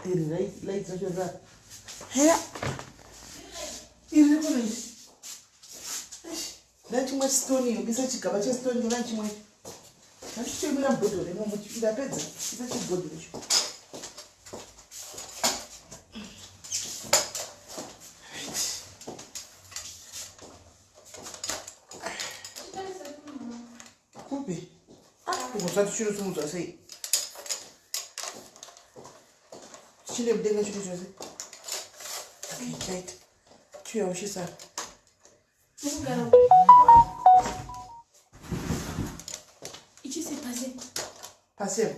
Light that. Here. That much stone, you get such a cabbage stone, you lunch my. I'm still going to go to the moment you got better. It's a good dish. Could be. You must have to choose some to say. She lived there, she was. Okay, right. Cheer, she said. Passé.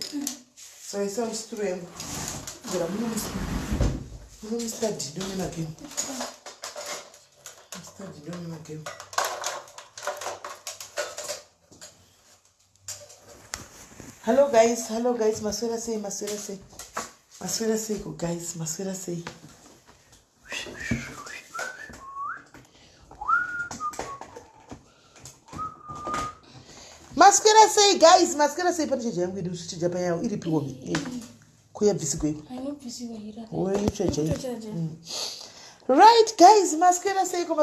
So I saw strange. But I'm going to start doing again. Hello guys, Maswera say, go guys, Maswera say. Mascara say, guys, Mascara say, but I'm going to do to Japan. It will be queer visible. I know visible. Right, guys, Mascara say, go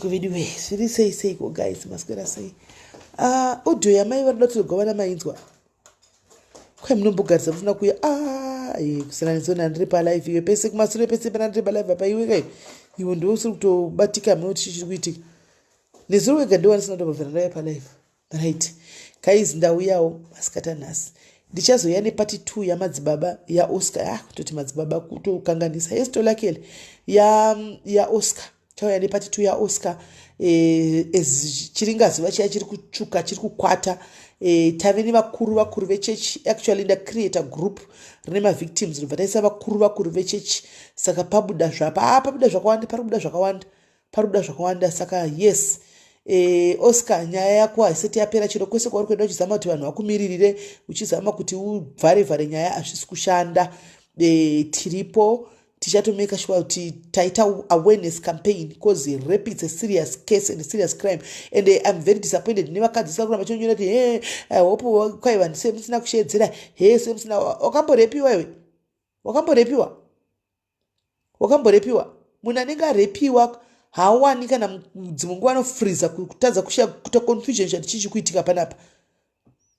video. Say, go guys, Mascara say. Oh, do you may not to go on my into Quem no book at some no queer. Excellent and triple life. You basic must repeat and triple life by you. You want also to Batica notice witty. Nizuri gadua sina ndo mveraya pa live. Right. Guys ndawu yao maskata nasi. Dichazo yani party 2 ya madzibaba ya Oscar. Kutoti madzibaba kutokanganisa. Yesto lakele ya Oscar. Chao yani party 2 ya Oscar. Chiringazi wachi ya chiri kuchuka, chiri kukwata. Taveni vakuru vechechi. Actually nda create a group. Renema victims. Nuvataisa vakuru vechechi. Saka pabuda zvapa. Pabuda zvakawanda. Saka yes. Oscar nyaya yako haisati yapera chiro kwese kwauri kuenda uchizama kuti vanhu vakumiririre uchizama kuti uvhare nyaya hazvisi kushanda. Tiripo tichatomeka sure kuti taita awareness campaign because rape is a serious case and a serious crime and I'm very disappointed nevakadzi sakura vachonyora kuti I hope kwai vanhu semusina kushedzera semusina wakamborepiwa munhu anenge arepiwa haawani kana dzimwe nguva anofriza kutadza kuita confusion chati chichi kuitika panapa.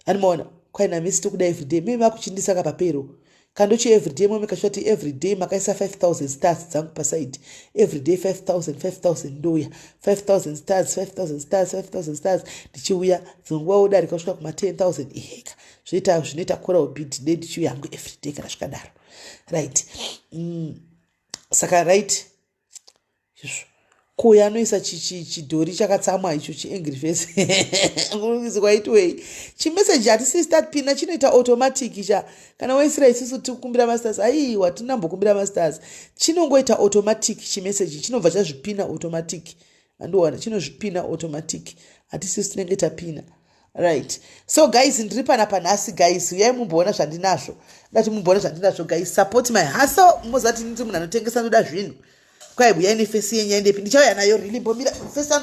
Animaona kwaina misi tokuda everyday mimi makuchindisaka papero kandochi everyday mwe makashoti everyday makaisa 5000 stars dzangu paside everyday 5000 ndoya 5000 stars ndichiuya dzimwe nguva odarika kusvika kuma 10000 iheka zvinoita kora bid day ndichiuya yangu everyday kana zvikadaro right. Saka right kuya anoisa chidhori chakatsamwa icho chiangry face kwaitwei chimeseji hatisi start pina chinoita automatic cha kana waisira isusu tikumbira masters aiwa tinambokumbira masters chinongoita automatic chimeseji chinobva chazvipina automatic andowana chinozvipina automatic hatisi tinenge tapina right. So guys ndiri panapa nhasi guys uyai mumboona zvandinazvo ndati mumboona zvandinazvo guys support my hustle muzati nditi munhu anotengesa ndoda zvinhu kwai buyai nefesi yenyendepi ndichauya nayo really mbomira first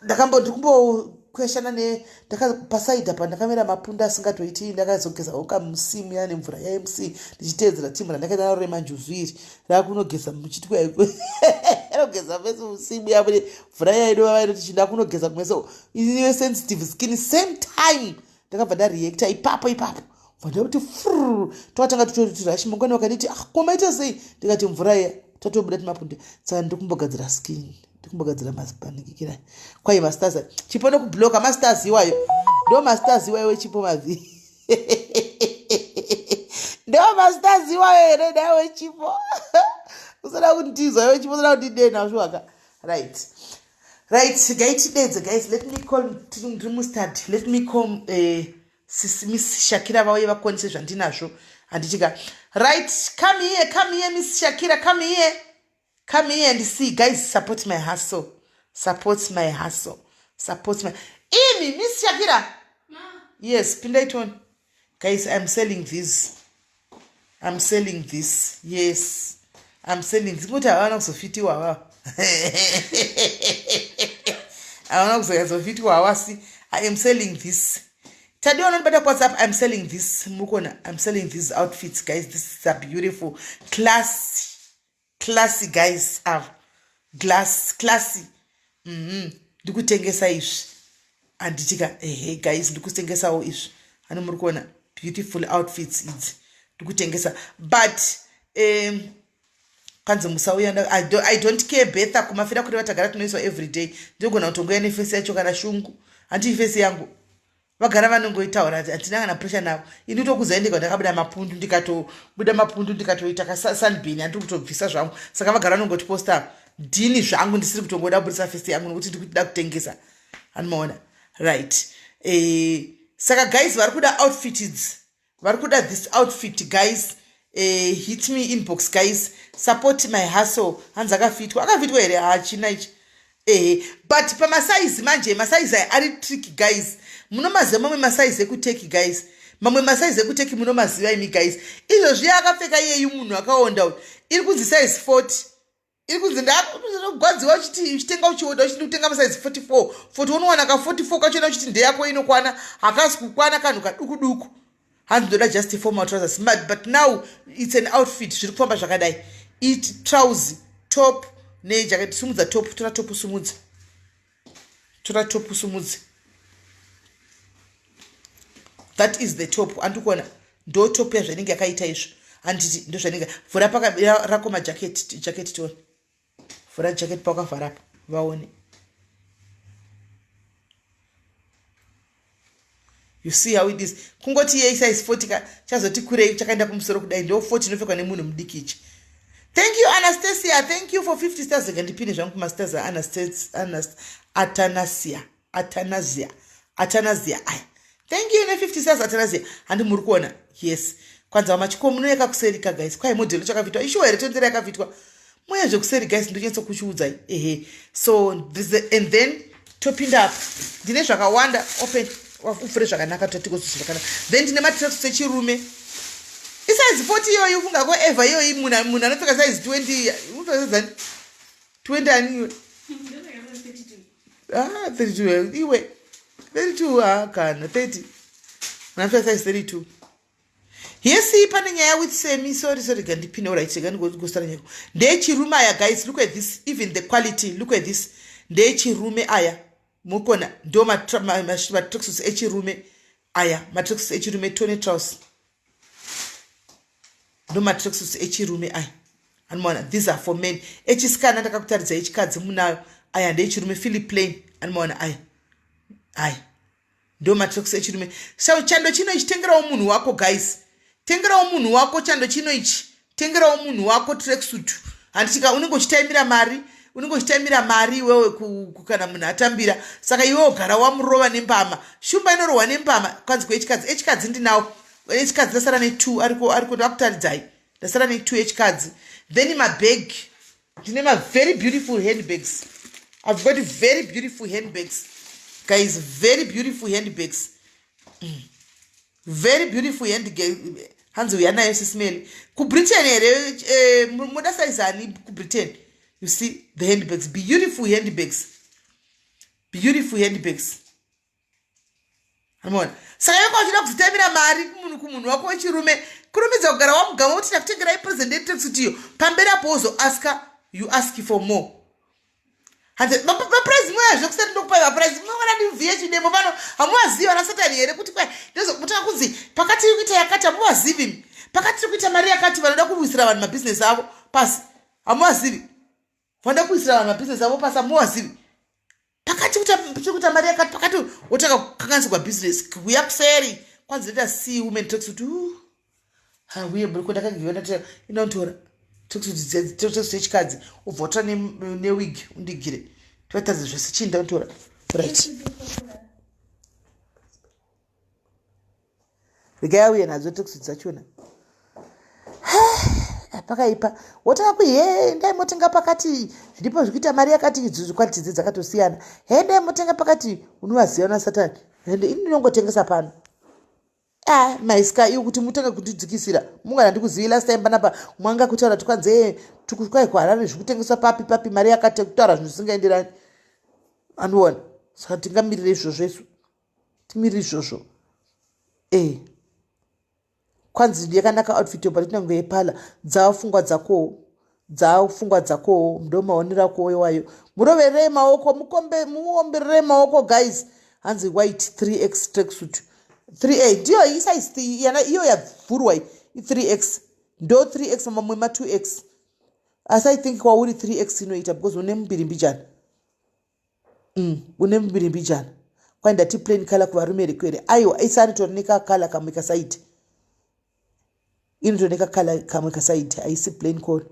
ndiri kumbokweshana ndakapasaidha pandakamera mapunda asingatoiti ndakazogeza oka musimu yane mvura yaMC ndichiteedzera timu randakaita naro remanjuviri rakunogeza muchiti kwaiko anogeza fesi musimu yavo mvura yaidovavaiti chinda kunogeza kumweso iwe sensitive skin same time ndakabva ndareacta ipapo vandakuti twatanga tutorirashi mangwana wakanditi komaita sei ndikati mvura iya tatobuda timapunde saka ndikumbogadzira skin ndikumbogadzira mazipanikikira kwai masters chipo nokubloka masters iwayo ndo masters iwayo wechipo mavi ndo masters iwayo ere dawe wechipo usada kundizwa iwe chipo usada kundidena zvaka right guys let me call mustard let me call Miss Shakira vauye vakonise zvandinazvo handichika right. Come here Miss Shakira, come here and see guys, support my hustle Amy Miss Shakira yes pinda it guys. I'm selling this yes kuti havana kuzofitiwa hawa havana kuzofitiwa hawasi. I am selling this Tadiona better WhatsApp. I'm selling this. Mukona. I'm selling these outfits, guys. This is a beautiful, classy, guys. Classy. Ndikutengesa izvi. Anditika hey guys, ndikutengesawo izvi. Ano murikuona beautiful outfits idzi. Ndikutengesa. But kanzi musauya I don't care Betha kumafira kuti vatagara tunoiswa every day. Ndogona kutongoya nefesi yacho kana shungu. Anti ifesi yangu. Vagara vanongoitaura hatina kana pressure navo. Ini tokuzaendeka ndakabuda mapundu ndikatoita sunbeam andiri kutobvisa zvangu. Saka vagara vanongoti posta ndini zvangu ndisiri kutongoda kubudisa fesi yangu nokuti ndikuda kutengesa. Anomaona. Right. Saka guys varikuda outfit idzi. Varikuda this outfit guys. Hit me inbox guys. Support my hustle. Hanzi akafitwa here hachina ichi. But pamasize manje masize ari tricky guys. Munomaziva mamwe masize ekuteki guys. Mamwe masize ekuteki munomaziva imi guys. Izvozvi akapfeka iyeyu munhu akaonda uyu. Iri kunzi size 40. Iri kunzi ndakugwadziwa uchitenga uchiona uchiti utenga masize 44. 40 unowana ka 44 kachona uchiti ndeyako inokwana. Hakazi kukwana kanhu kaduku. Hanzi ndoda just formal trousers. But now it's an outfit. Zviri kufamba zvakadai. It trousers, top, nejacket. Sumudza top. Tora top sumudzi. That is the top. Andikuona ndo top yazvainenge yakaita izvo. Anditi ndo zvainenge. Vhura paka rako jacket to. Vhura jacket pakavhara apa. Vaone. You see how it is. Kungoti ye size 40 ka chazoti kurei chakaenda kumusoro kudai ndo 40 inopfekwa nemunhu mudikichi. Thank you Anastasia. Thank you for 50 stars ngandipine zvangu kumasters Atanasia. Thank you ne 50 stars Atanasia. Handi muri kuona. Yes. Kwanza machikomu noyeka kuserika guys. Kwai model chakavitwa. Ishuwa here tondera yakavitwa. Moya zvekuseri guys ndochenso kuchiudzai. So this and then topinda up. Ndine zvakawanda open ufure zvakanaka totikosusu zvakanaka. Then ndine matracksuit sechirume. Size 40 yoyu funga ko ever yoyu munhu anopfeka size 20 unofeka 20 ani 32 iwe 32 kana 30 unopfeka size 32. Yes, pane nyaya with semi sorry gandipine alright ngandikosara nyako. Ndechirume aya guys, look at this, even the quality, look at this. Ndechirume aya mukona ndo matracksuits echirume aya matracksuits echirume tone trousers. No matracksuits echirume aya. Anmona these are for men. Echiskana ndakakutaridza echikadzi munayo aya ndechirume fili plain anmona aya. Ndo matracksuits echirume. So chando chino ichitengerawo munhu wako guys. Tengerawo munhu wako chando chino ichi. Tengerawo munhu wako tracksuit. Handitika unongochitaimira mari wewe kana munhu atambira. Saka iwe ogara wamurova nembama. Shumba inorohwa nembama kwanzi kwechikadzi. Echikadzi ndinawo. Echikadzi ndasara ne2 ariko ndakutaridzai. Ndasara ne2 echikadzi. Then in my bag ndine ma very beautiful handbags. I've got very beautiful handbags. Guys, very beautiful handbags. Very beautiful handbags. Hanzi uyanayo SIS MELLY. Ku Britain here muda size ani ku Britain. You see the handbags, beautiful handbags. Beautiful handbags. Amona. Saka yako achida kuzitamira mari kumunhu wako wechirume. Kurumidza kugara wamugama kuti takutengera ipresent tracksuit iyo. Pamberi apo you ask for more. Hanze price moya zvokusati ndokupa price mwana ndi VH demo pano hamuwaziva na Satani here kuti kwai ndozo mutaka kuzi pakati kuita yakati hamuwazivi. Pakati kuita mari yakati vanoda kuwisira vanhu mabusiness avo pasi. Hamuwazivi. Vanoda kuwisira vanhu mabusiness avo pasi hamuwazivi. Pakati kuita mari yakati pakati wotaka kukanganisirwa business kuya kuseri kwanzi leta see women tracksuit uye buri ndakagiona inontora tracksuit yechikadzi ubvota newig undigire toitadzi zvese chinda untora right vigayauye nadzo tracksuit dzachona pakaipa wotaka ndai motenga pakati ndipo zvikuita mari yakati quality dzakatosiyana ndai motenga pakati unowaziva na Satani ende ini ndinongotengesa pano maiska iyo kuti mutenge kutidzikisira mungana ndikuzivi last time panapa mwanga kutaura tukwanze tukukwai kuharare zvikutengeswa papi mari yakati kutaura zvisingaenderani anoona saka tingamirire izvozvo isu timirire izvozvo kwanzi yakanaka outfit yopatinango yepala dzaafungwa dzakowo ndo maonera kuwo wayo muroverei maoko muombererei maoko guys hanzi white 3x tracksuit 3a ndiyo isize yana iyo yavhurwa 3x ndo 3x mamwe ma 2x asi I think kwauri 3x inoita because une mubirimbijana une mubirimbijana kwai ndati plain color kuvarume rekwere aiwa isari toroneka kala kamwe kasaiti inotoneka kala kamwe kasaiti haisi plain call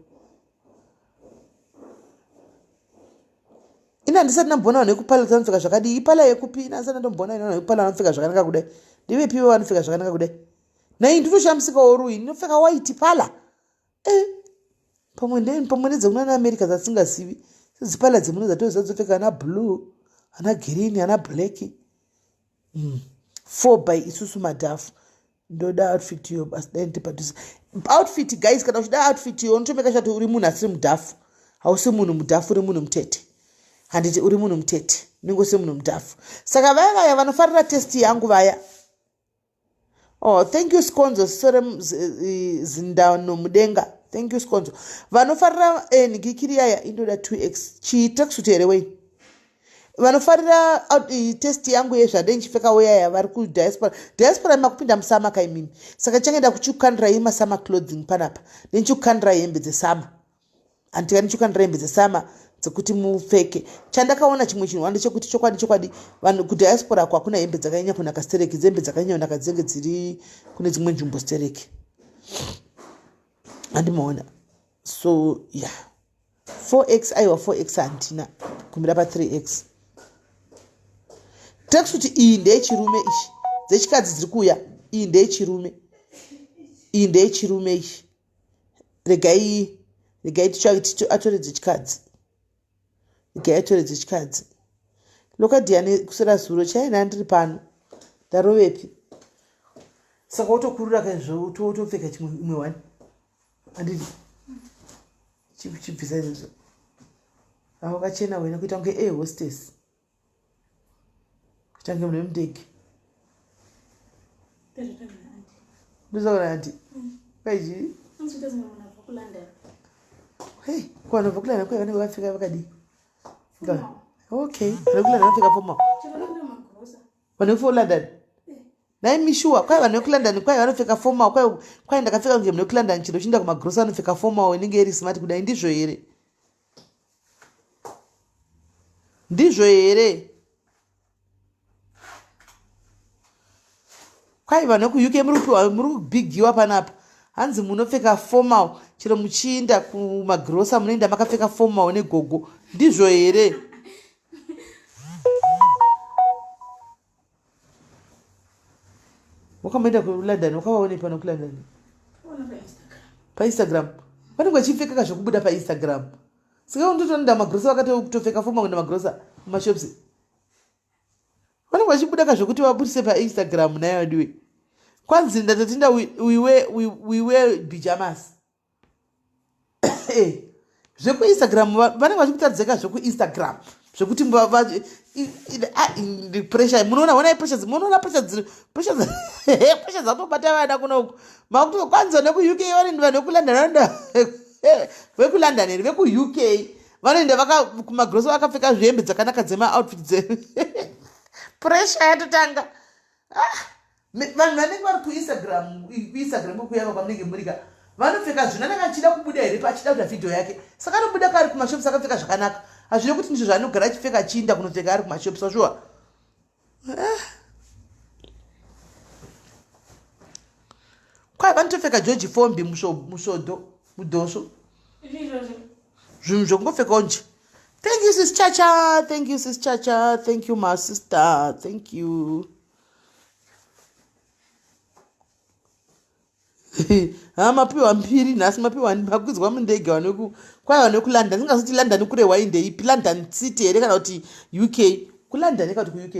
ina ndisati ndambona vanhu vekupala vanopfeka zvakadii ipala yekupi ina ndisati ndambona vanhu vekupala vanopfeka zvakanaka kudai ndevepiwo vanopfeka zvakanaka kudai nai ndinoshamisikawo rui ndinopfeka white pala pamwe nedzekuna naamerica dzatingazivi dzipala dzemuno dzatozadzopfeka ana blue ana green ana black 4 by isusu madhafu ndoda outfit yo basi dai ndipadhusa outfit guys kana uchida outfit yo unotomeka chato uri munhu asiri mudhafu hausi munhu mudhafu uri munhu mutete handiti uri munhu mutete ningose munhu mudhafu saka vaya vanofarira testi yangu vaya thank you skonzo sore zindano mudenga thank you skonzo vanofarira nigikiri yaya indoda 2x chitracksuit here wei vanofarira testi yangu yezvade ndichipfekawo yaya vari kudiaspora makupinda musama kaimini saka changenda kuchikukandirai masama clothing panapa nenichikukandira hembe dzesama andika ndichikukandira hembe dzesama dzekuti mupfeke chandakaona chimwe chinhu wanda chekuti chokwadi vanhu kudiaspora kwakuna hembe dzakanyanya kunaka stereki dzembe dzakanyanya kunaka dzinenge dziri kune dzimwe nzvimbo stereki andimaona so yeah 4x aiwa 4x handina kumira pa 3x tracksuit iyi ndeyechirume ichi dzechikadzi dziri kuuya iyi ndeyechirume iyi ndeyechirume ichi regai atore dzechikadzi regai atore dzechikadzi lokadhiyani kusera zuro chaina ndiri pano ndarovepi saka wotokurura kaizvotopfeka imwe wani handiti chibvisa izvozvo avakachena wena kuita kunge hostess kuita kunge munhu wemudege ndozaura hanti kwaizvii kuvanhu bva kulanda kwai vanenge vapfeka vakadii okay vanhu vekulanda vapfeka foma vanhu vekulondon nai mishuwa kwai vanhu vekulondon kwai vanopfeka foma kwai ndakapfeka kunge munhu wekulondon chino chinda kumagrosa vanopfeka foma inenge iri smart kudai ndizvo here kwai vanhu vekuuk muri kubigiwa panapa hanzi munopfeka formal chero muchiinda kumagrosa munoenda makapfeka formal negogo ndizvo here wakamboenda kulondon wakavaonei pano kulondon painstagram vanenge vachipfeka kazvokubuda painstagram saka undotoenda magrosa vakatokutopfeka formal kuenda magrosa mumashopsi vanenge vachibuda kazvokuti vabudise painstagram naye vadiwe kwanzi ndatotinda we wear pyjamas zvekuinstagram vanenge vachikutadzeka zvekuinstagram zvekuti pressure munoona honai pressure munoona pressure dzatobata vana kunoku makuti kwanzi nekuuk vanenge vanhu vekulondon vekulondon here vekuuk vanoenda kumagrosa vakapfeka zvihembe dzakanaka dzemaoutfit pressure yatotanga vanhu vanenge vari kuinstagram kokuyava kwamunenge murika vanopfeka zvinanenge achida kubuda here pachida kuita vhidhiyo yake saka anobuda kaari kumashops akapfeka zvakanaka hazvine kuti ndizvo zvaanogara achipfeka achiinda kunopfeka ari kumashops ashuwa kwai vanotopfeka georgi fombi musvodo mudhosvo zvinhu zvokungopfekawo nje thank you sis chacha thank you my sister thank you mapiwa mbiri nhasi mapiwa makwizwa mundege kwai vanhu vekulondon ndingazoti london kurehwa indeipi london city here kana kuti uk kulondon ekati kuuk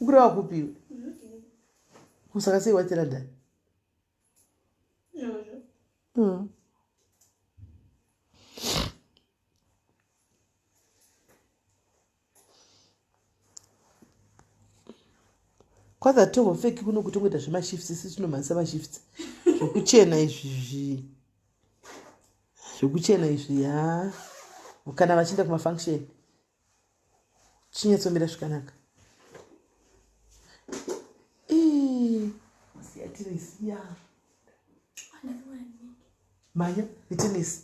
ukureva kupiwe kusaka sei wati london kwanza tombopfeki kuno kutongoita zvemashifts isi tinomhanyisa mashifts zvokuchena izvi ya kana vachienda kumafunction chinyatsomira zvakanaka tenisi manya netenisi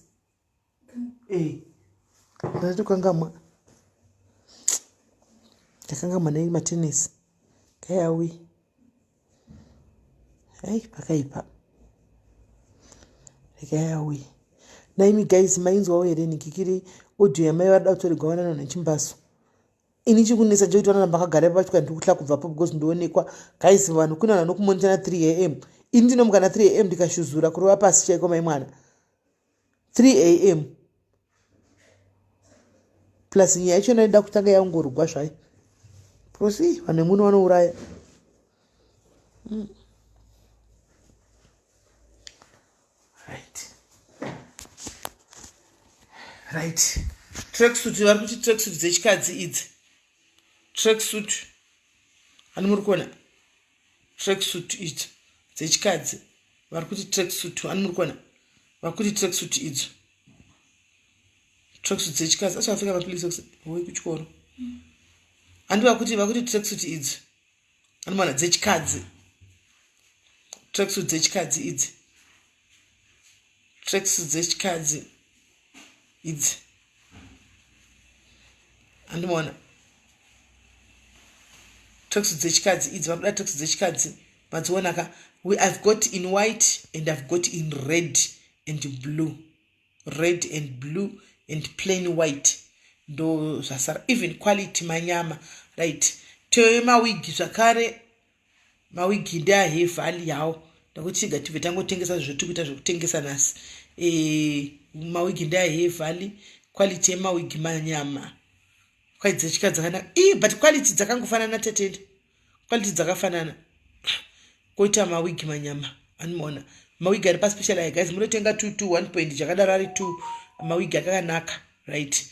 ndatokangamwa ndakangamwa nei matenisi kayawi pakaipa rekayawi naimi guys mainzwawo here nikikiri audio yamai vada kutorega wanano nechimbaso ini chikunesa nje kuti vanaramba akagara pachika ndikuhla kubvapo because ndionekwa guys vanhu kuna vanhu vanokumonitana 3 am ini ndinomuka na 3 am ndikashuzura kurova pasi chaiko mai mwana 3 am plus nyaya yacho naida kutanga yaungorugwa zvai prosi vanhu vemuno vanouraya right tracksuit vari kuti tracksuit dzechikadzi idzi tracksuit ani muri kuona tracksuit idzi dzechikadzi vari kuti tracksuit ani muri kuona vari kuti tracksuit idzo tracksuit dzechikadzi achapfeka mapilisi woi kuchikoro andi vakuti tracksuit idzi ani mwana dzechikadzi tracksuit dzechikadzi idzi tracksuit dzechikadzi idzi andimona tracksuit dzechikadzi idzi vakuda tracksuit dzechikadzi madzionaka I've got in white and I've got in red and blue and plain white ndo zvasara even quality manyama right toyo mawigi zvakare mawigi ndeahevhali yawo ndakuti chiga tibve tangotengesa zvotukuita zvokutengesa nhasi mawigi ndeahevhali quality yemawigi manyama kwai dzechika dzakanaka but quality dzakangofanana tetende quality dzakafanana koita mawigi manyama animona mawigi ari paspecial aya guys munotenga 2 1 point chakadaro ari 2 mawigi akakanaka right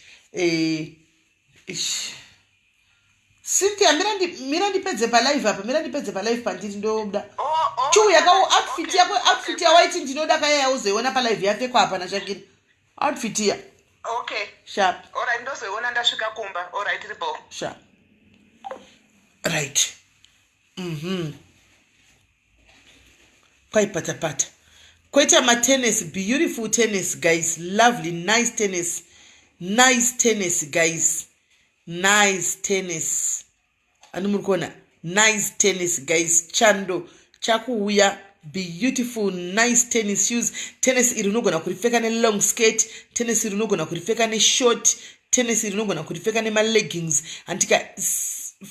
Cynthia mira ndipedze palive apa mira ndipedze palive pandiri ndoda chu yakao outfit ya white ndinoda kaya uzoiona palive yapfekwa apa na Shakira outfit ya okay sharp alright ndozoiona ndasvika kumba alright ribo sharp right kwai pata koita matennis beautiful tennis guys lovely nice tennis guys nice tennis muri kuona nice tennis guys chando chakuuya beautiful nice tennis shoes tennis iri unogona kuripfeka ne long skirt tennis iri unogona kuripfeka ne short tennis iri unogona kuripfeka ne leggings antika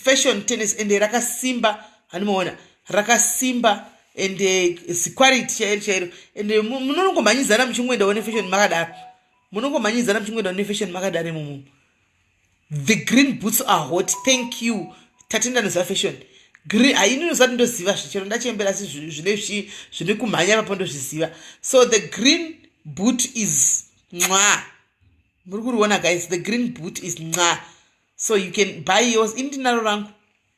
fashion tennis ende rakasimba anoona rakasimba ende quality chairo ende munongomanyizana muchimwenda one fashion makadaro munongomanyizana muchimwenda one fashion makadaro mumu. The green boots are hot. Thank you. Tatenda no fashion. Green aini no zati ndoziva zvichero ndachembera si zvine kumhanya papondo zviziva. So the green boot is mwa. Muri kuona guys, the green boot is mwa. So you can buy yours in dinaro rangu.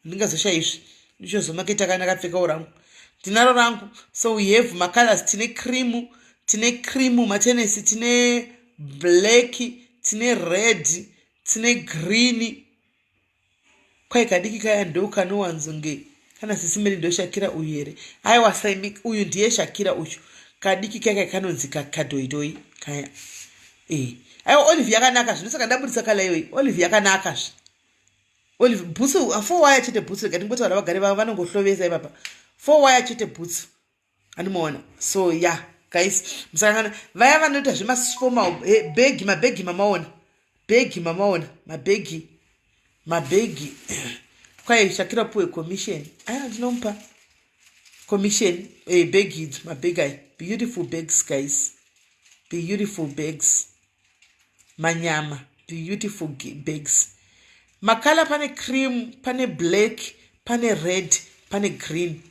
Ndingazosha izvi. Ndichozo market akanaka pfeka rangu. Dinaro rangu. So we have my colors tine cream, matenesi tine black, tine red. Tine green kwai kadiki kaya ndo kanowanzonge kana sisimeli ndo Shakira uyu here aiwa saimi uyu ndiye Shakira uyu kadiki kaya kanonzika kadoidoi kaya aiwa Olive yakanaka zvino saka ndabudisa kala iyoyi Olive yakanaka zvi Olive boots 4 wire chete boots ngati ngoti vana vagare vanongohlovesa ipapa 4 wire chete boots anomuona so yeah guys musakana vaya vanoita zvemasformal mabegi mamaona begi mamaona mabegi kwai Shakira puwe commission ndinomupa commission begi mabegi beautiful bags guys beautiful bags manyama beautiful bags makala pane cream pane black pane red pane green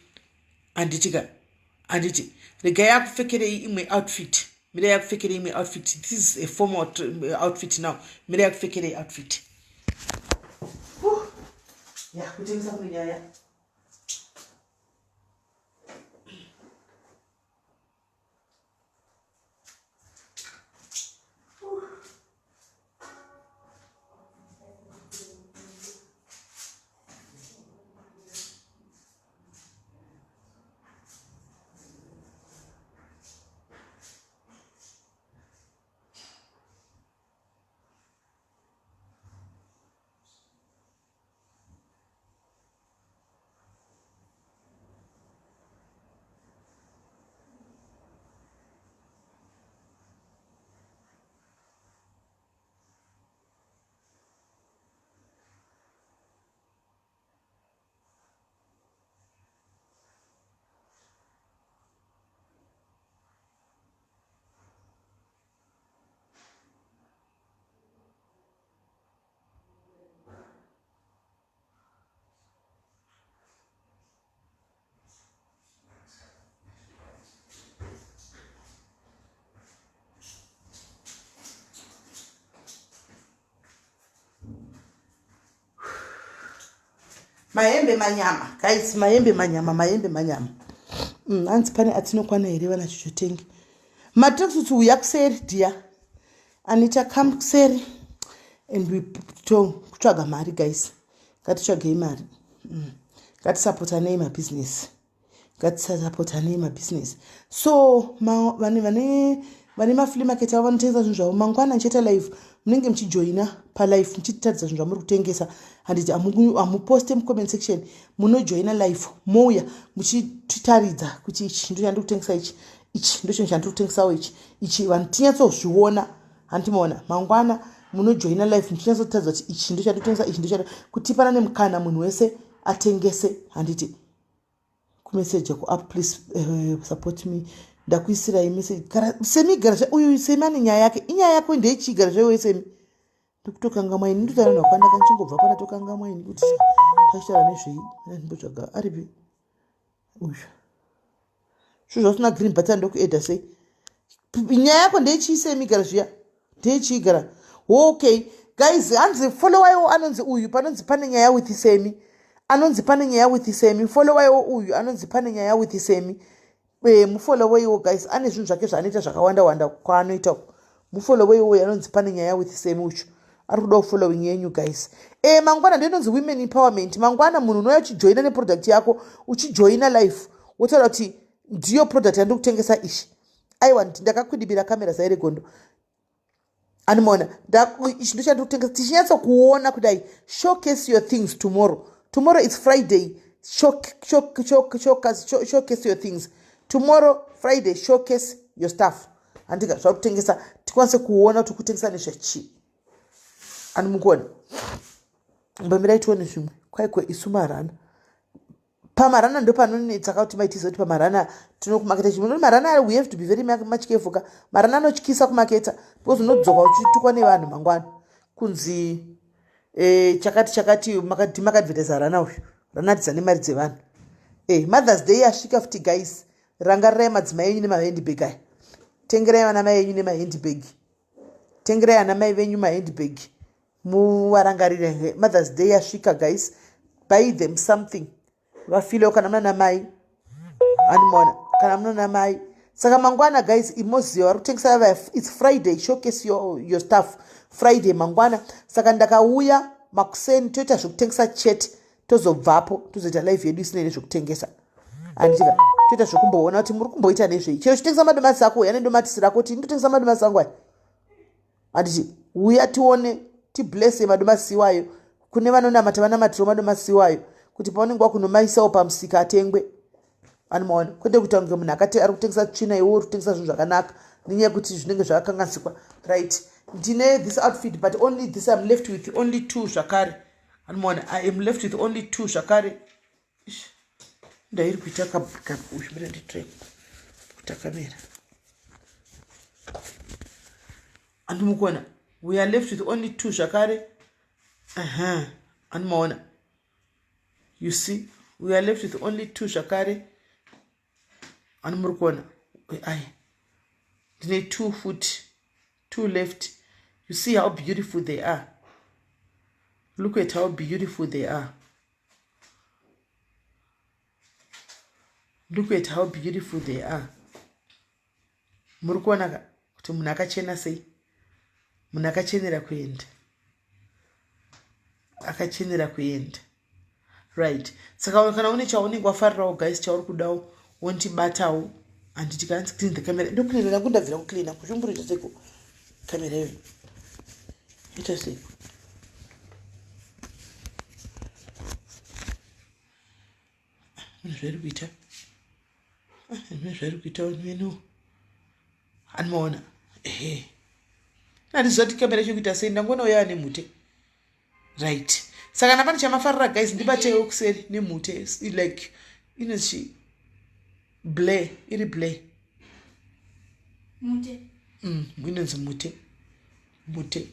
anditi regai yakupfekerei imwe outfit mira yakupfekerei imwe outfit this is a formal outfit now mira yakupfekerei outfit kutengesa kune nyaya mahembe manyama guys, mahembe manyama. Hanzi pane atinokwana here vana chichotenge matracksuits. Uya kuseri dear Anita, come kuseri and we kutsvaga mari guys. Ngatitsvagei mari. Ngatisapotanei mabusiness. So vane maflea market avo vanotengesa zvinhu zvavo mangwana ncheta live munenge muchijoina palive muchitaridza zvinhu zvamuri kutengesa. Handiti hamuposte mucomment section, munojoina live mouya muchitaridza kuti ichi ndo chandiri kutengesa, ichi ndo chinhu chandiri kutengesawo, ichi vanhu tinyatsozviona. Handimoona mangwana munojoina live muchinyatsotaridza kuti ichi ndo chandiri kutengesa, ichi ndo kutipana nemukana munhu wese atengese. Handiti kumeseji kuup please support me. Ndakuisirai message semi gara uyu semi ane nyaya yake. Inyaya yako ndeichigara zvewe semi. Ndikutokanga ini ndutaranwa kwanda kanchingobva pana tokanga ini kuti tashara nezvei ndimbotsvaga aripi uyu. Zvo zvasina green button ndokuedha sei. Nyaya yako ndeichiisemi gara zviya. Ndeichigara. Okay guys, hanzi followaiwo anonzi uyu panonzi pane nyaya with semi. Anonzi pane nyaya with semi. Followaiwo uyu anonzi pane nyaya with semi. Mufollowaiwo guys, ane zvinhu zvake zvaanoita zvakawanda kwaanoita. Mufollowaiwo anonzi pane nyaya with semi uchu. Ari kuda following yenyu guys. Mangwana ndinonzi women empowerment. Mangwana munhu unouya uchijoina neproduct yako, uchijoina live. Wotaura kuti ndiyo product yandiri kutengesa ishi. Aiwa ndakakwidibira kamera zaire gondo. Animona ichi ndo chandiri kutengesa. Tichinyatsa kuona kudai. Showcase your things tomorrow. Tomorrow is Friday. Showcase your things. Tomorrow Friday, showcase your stuff. Andika zvakutengesa tikwanise kuona kuti kutengesa nezvachi. Ani mukona. Mbamirai tuone zvimwe. Kwaikwe isu marana. Pamarana ndo panonetsa kuti maitizoti pamarana tinokumaketa chimwe. Marana we have to be very much careful. Marana anotyisa kumaketa because unodzoka uchitukwa nevanhu mangwana. Kunzi chakati makadvertise rana uyu. Rana dzane mari dzevanhu. Mother's Day yasvika futi guys. Rangarirai madzimai enyu nemahandbag aya. Tengerai vana mai enyu nemahandbag. Tengerai vana mai venyu mahandbag. Muvarangarire. Mother's Day yasvika guys. Buy them something. Vafile kana muna namai. Animona. Kana muna namai. Saka mangwana guys, imoziwa rutengesa it's Friday. Showcase your stuff. Friday mangwana. Saka ndakauya makuseni toita zvokutengesa chat. Tozobvapo tozoita live yedu isina nezvokutengesa. Andika toita zvokumboona kuti muri kumboita nezvei. Chero chitengesa madomasi ako yana ndomatisi rako kuti ndotengesa madomasi angu aya. Anditi uya tione tibless madomasi wayo. Kune vanonamata vanamatiro madomasi wayo kuti paunenge wakunomaisawo pamusika atengwe. Anomaona kwete kuti ange munhu akati ari kutengesa tsvina iwe uri kutengesa zvinhu zvakanaka nenyaya yekuti zvinenge zvakakanganisika. Right, ndine this outfit but only this I'm left with only 2 zvakare. Anomaona I am left with only 2 zvakare. Ndairi kuita ushimira nditrack kuita kamera. Andimukona we are left with only 2 zvakare. Anomaona you see we are left with only 2 zvakare. Anumurukona ai ndine 2 foot 2 left. You see how beautiful they are. Look at how beautiful they are. Look at how beautiful they are. Murukona kuti munhu akachena sei. Munhu akachenera kuenda. Akachenera kuenda. Right. Saka kana une chaunenge wafarirawo guys chauri kudawo wontibatawo anditi kanzi clean the camera. Ndokuclean nangu ndabvira kuclean kushumburita seko kamera yo. Ita sei. Zviri kuita. Zviri kuita wenu. Anoona. Ndizoti kamera chikuita sei ndangona uya nemhute. Right. Saka napana chamafarira guys ndibatewo kuseri nemhute like inochi blay iri blay. Mute. Inonzi mute. Mute.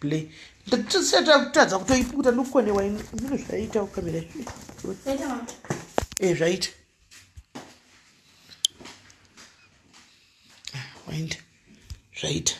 Blay. Ndatotsata kutadza kutoiputa ndokukonewa ino zvaita kamera. Zvaita. Zvaita. Wind. Zvaita.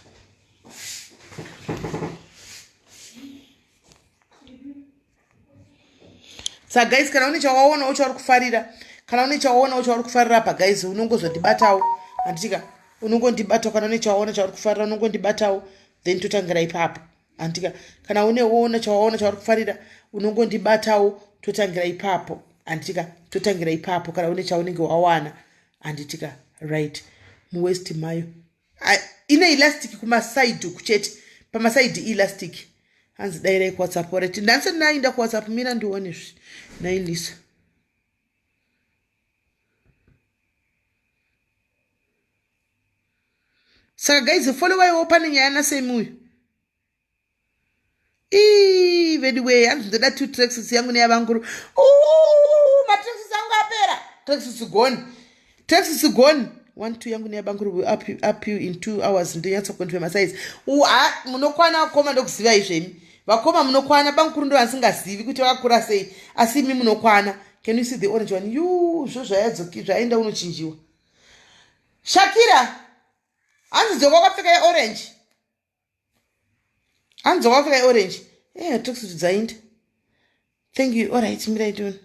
Saka guys, kana une chawaona uchauri kufarira, kana une chawaona uchauri kufarira pa guys, unongozondibatawo. Anditika unongondibatawo kana une chawaona chauri kufarira unongondibatawo, then totangira ipapo. Anditika kana uneona chawaona chauri kufarira unongondibatawo totangira ipapo. Anditika totangira ipapo kana une chaunenge wawana. Anditika right mu waist mayo. Ine elastic kuma side kuchete. Pama side elastic. Hanzi daira ku WhatsApp already. Ndanse nainda ku WhatsApp mina ndione zvi. Nailisa. Saka guys, follow why opening yana same uyu. Very way, hanzi ndoda 2 tracks yangu ne yabanguru. Ma tracks yangu apera. Tracks is gone. Tracks is gone. 1 2 yangu ne yabanguru will up you in 2 hours ndiyatsa confirm size. Munokwana koma ndokuziva izvemi. Vakoma munokwana bankuru ndo asingazivi kuti vakura sei. Asi imi munokwana. Can you see the orange one? Zvo zvayadzoki zvaenda unochinjiwa. Shakira. Hanzi dzoko wakapfeka orange. Hanzi dzoko wakapfeka orange. Yeah, tracks designed. Thank you. All right, Mira doing.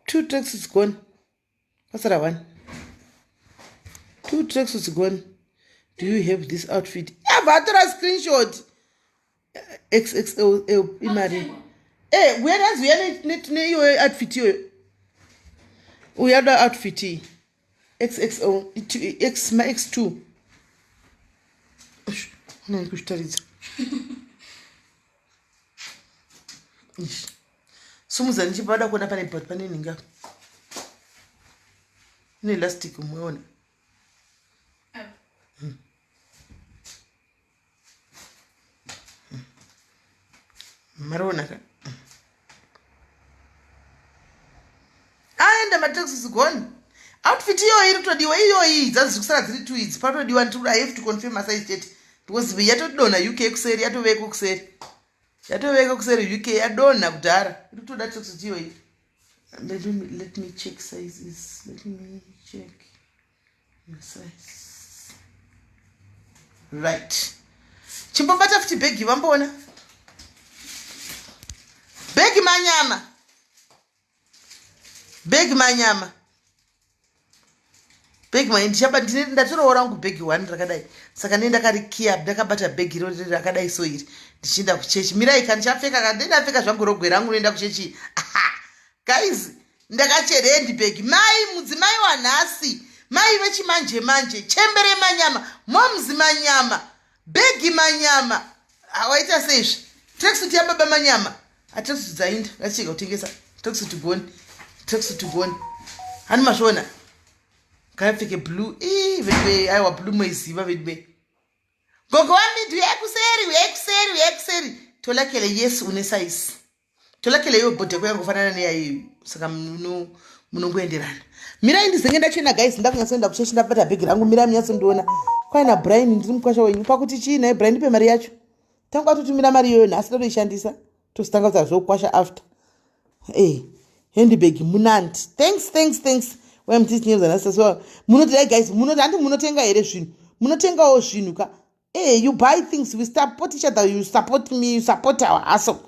2 tracks is gone. What's that one? 2 tracks is gone. Do you have this outfit? Yeah, but I a screenshot. XXL Imari. Hey, where does we your outfit? We have the outfit. XXO X2. No, you should Sumuza nchibada kuona pale pot pane ninga. Ni elastic umeona. Marona ka. Aenda matrix is gone. Outfit hiyo iri todiwa hiyo hii zazikusara ziri 2 hits. Pato diwa ntura I have to confirm my size yet. Because we yatodona UK kuseri yatoveka kuseri. Yatoveka kuseri UK yadona kudhara. Iri kutoda tracks hiyo hii. Let me check sizes. Let me check your size. Right. Chimbobata futi begi vambona. Begi manyama. Begi manyama. Begi manyama. Ndichaba ndatoroora wangu begi 1 rakadai. Saka nenda kari kia ndakabata begi rori rakadai so iri. Ndichinda kuchechi. Mirai kandichapfeka kandendapfeka zvangu rogwe rangu nenda kuchechi. Guys, ndakacherendi begi. Mai mudzimai wanhasi. Mai vechimanje manje. Chembere manyama. Momzi manyama. Begi manyama. Waita seizvi. Tracksuit yababa manyama. Tracksuit dzainda. Ngaticheka kutengesa. Tracksuit gone. Tracksuit gone. Hani mashona. Kapfeke blue. Vedbe aiwa blue moiziva vedbe. Gogo wami uyekuseri. Tolakele yes une size. Tolakele yo bode kwangu kufanana neyayo. Saka munongoenderana. Mira ndizenge ndachena guys ndakunyatsoenda kuchechi ndapata bag rangu mira munyatsondiona. Kwaina Brian ndiri mukwasha wenyu pakuti chii Brian ndipe mari yacho. Tanga tutumira mari yoyo asi ndoishandisa. Tositanga kuti azokwasha after. Handbag munandi. Thanks. When this news and so munoti guys munotenga here zvinhu. Munotengawo zvinhu ka. You buy things, we support each other, you support me, you support our hustle.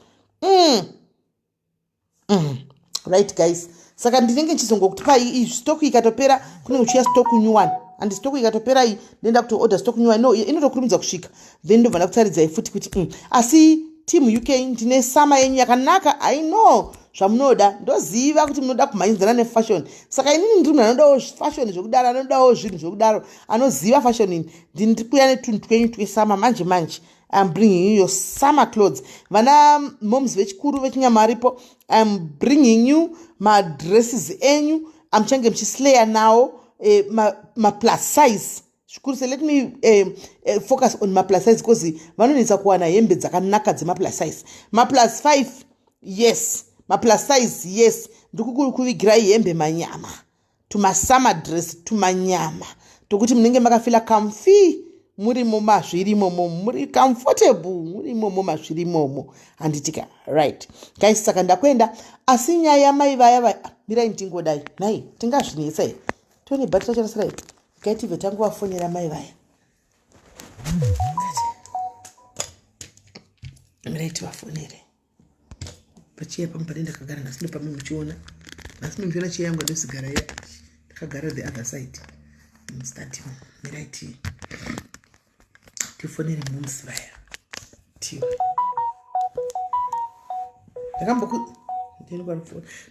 Right guys. Saka ndinenge nchizongokupa iyi stock ikatopera kune uchiya stock new one. And stock ikatopera iyi ndenda kuti order stock new one. No, inotokurumidza kusvika. Then ndobva kutaridza futi kuti asi team UK ndine sama yenyu yakanaka. I know zvamunoda. Ndoziva kuti munoda kumhanyizana nefashion. Saka inini ndiri munhu anodawo fashion zvokudaro, anodawo zvinhu zvokudaro, anoziva fashion ini. Ndiri kuuya netunhu twenyu twesama manje. I'm bringing you your summer clothes. Vana moms vechikuru vechinyamaripo. I'm bringing you my dresses enyu. I'm change mchislayer now. My plus size. Shukuru say let me focus on my plus size because vanonetsa kuwana hembe dzakanaka dzema plus size. My plus 5 yes. My plus size yes. Ndikukuvigira hembe manyama. To my summer dress to manyama. Tokuti munenge makafila comfy. Muri moma zviri momo, muri comfortable, muri momo mazviri momo. Handitika right. Guys saka ndakwenda asi nyaya mai vaya mira ndingodai. Nai tingazvinetsa here. Tone battery chasara. Gaiti vetangu wafonera mai vaya. Mira iti wafonere. pachiya pangu pane ndakagara nhasi ndopame muchiona nhasi muchiona chiya yangu ndosigara ya ndakagara the other side mustati miraiti tifonere mumusivaya tiwe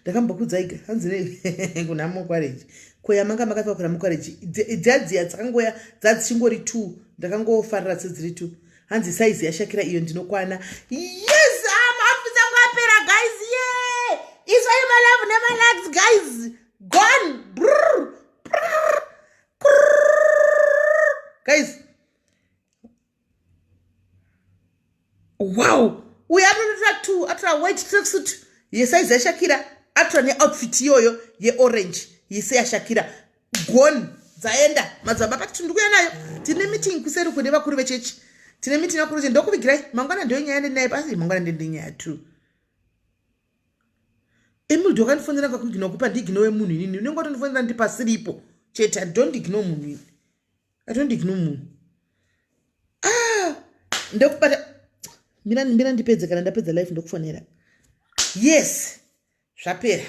ndakambokudzaiga hanzi kunhamo kwareji koya manga makafa kuna mukwareji dzadziya dzakangoya dzadzingori 2 ndakangofarira sedziri 2 hanzi size yashakira iyo ndinokwana yes mafuta ngapera guys yeah is why my love never likes guys gone brrr, brrr, brrr. Guys wow we are not to atra white tracksuit yesize yashakira atra ne outfit yoyo ye orange yese yashakira gone dzaenda madzaba pati ndikuya nayo tine meeting kuseri kune vakuru vechechi tine meeting vakuru chechi ndokuvigirai mangwana ndoyo nyaya ndinaye pasi mangwana ndendinyaya tu emildo kandifonera kakugina kupa ndiginowe munhu inini unenge watondifonera ndi pasiripo chete I don't ignore munhu ini I don't ignore munhu ndokubata mira ndipedze kana ndapedza life ndokufonera yes zvapera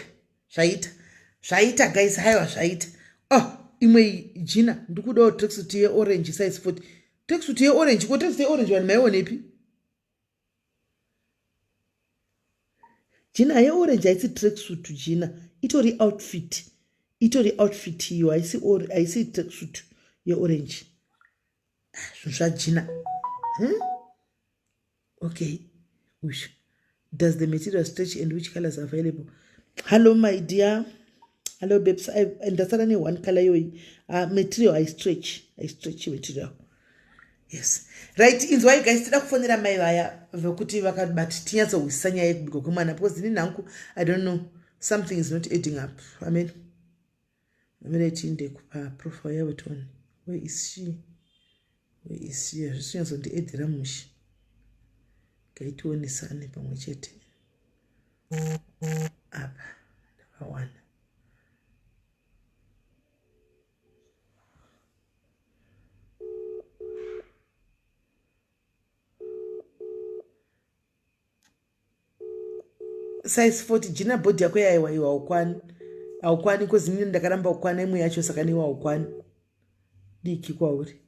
zvaita guys haiwa zvaita imwe jina ndikudawo tracksuit ye orange size 40 tracksuit ye orange ko tracksuit ye orange wani maionepi jina ye orange haisi tracksuit jina itori outfit iyo haisi tracksuit ye orange zvinhu zvajina okay which does the material stretch and which colors are available? Hello my dear, hello babes, ndasara ne one color yoyi material I stretch material yes right inzwai guys tida kufonera mai vaya vekuti vakabati tinyatsohwisisa nyaya yekubika kwemwana because ini nangu I don't know something is not adding up I mean tiinde kupa profile yavo tione where is she hazvisinyatsondiedhera mushi ngaitionesane pamwe chete apa ndakawana size 40 jina body yako yaiwaiwa aukwani kozi mini ndakaramba ukwana imwe yacho saka niwa aukwani diki kwauri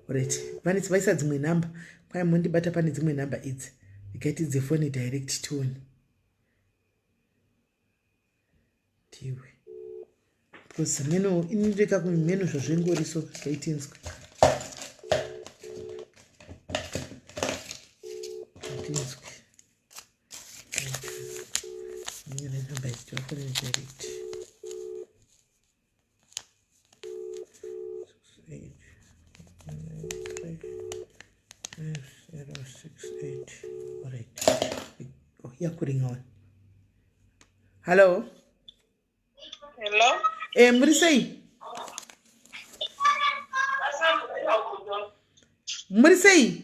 right vaniti vaisa dzimwe namba kwai mondibata pane dzimwe namba idzi ndikaiti dzefoni direct tone tiwe because meno inindeka kumeno zvazvengoriso zvaitinzwe namba idzi tafoni direct yakuringa one hello muri sei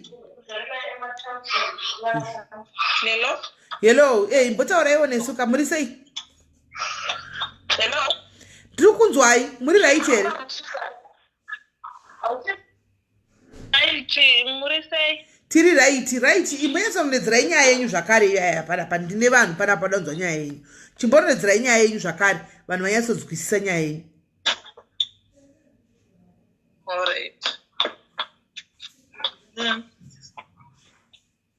hello mbotaurayiwo nesuka muri sei tiri kunzwai muri right here tiri right imbonyatsonodzerai nyaya yenyu zvakare iyaya panapa ndine vanhu panapa danzwa nyaya yenyu chimbonodzerai nyaya yenyu zvakare vanhu vanyatsodzwisisa nyaya yenyu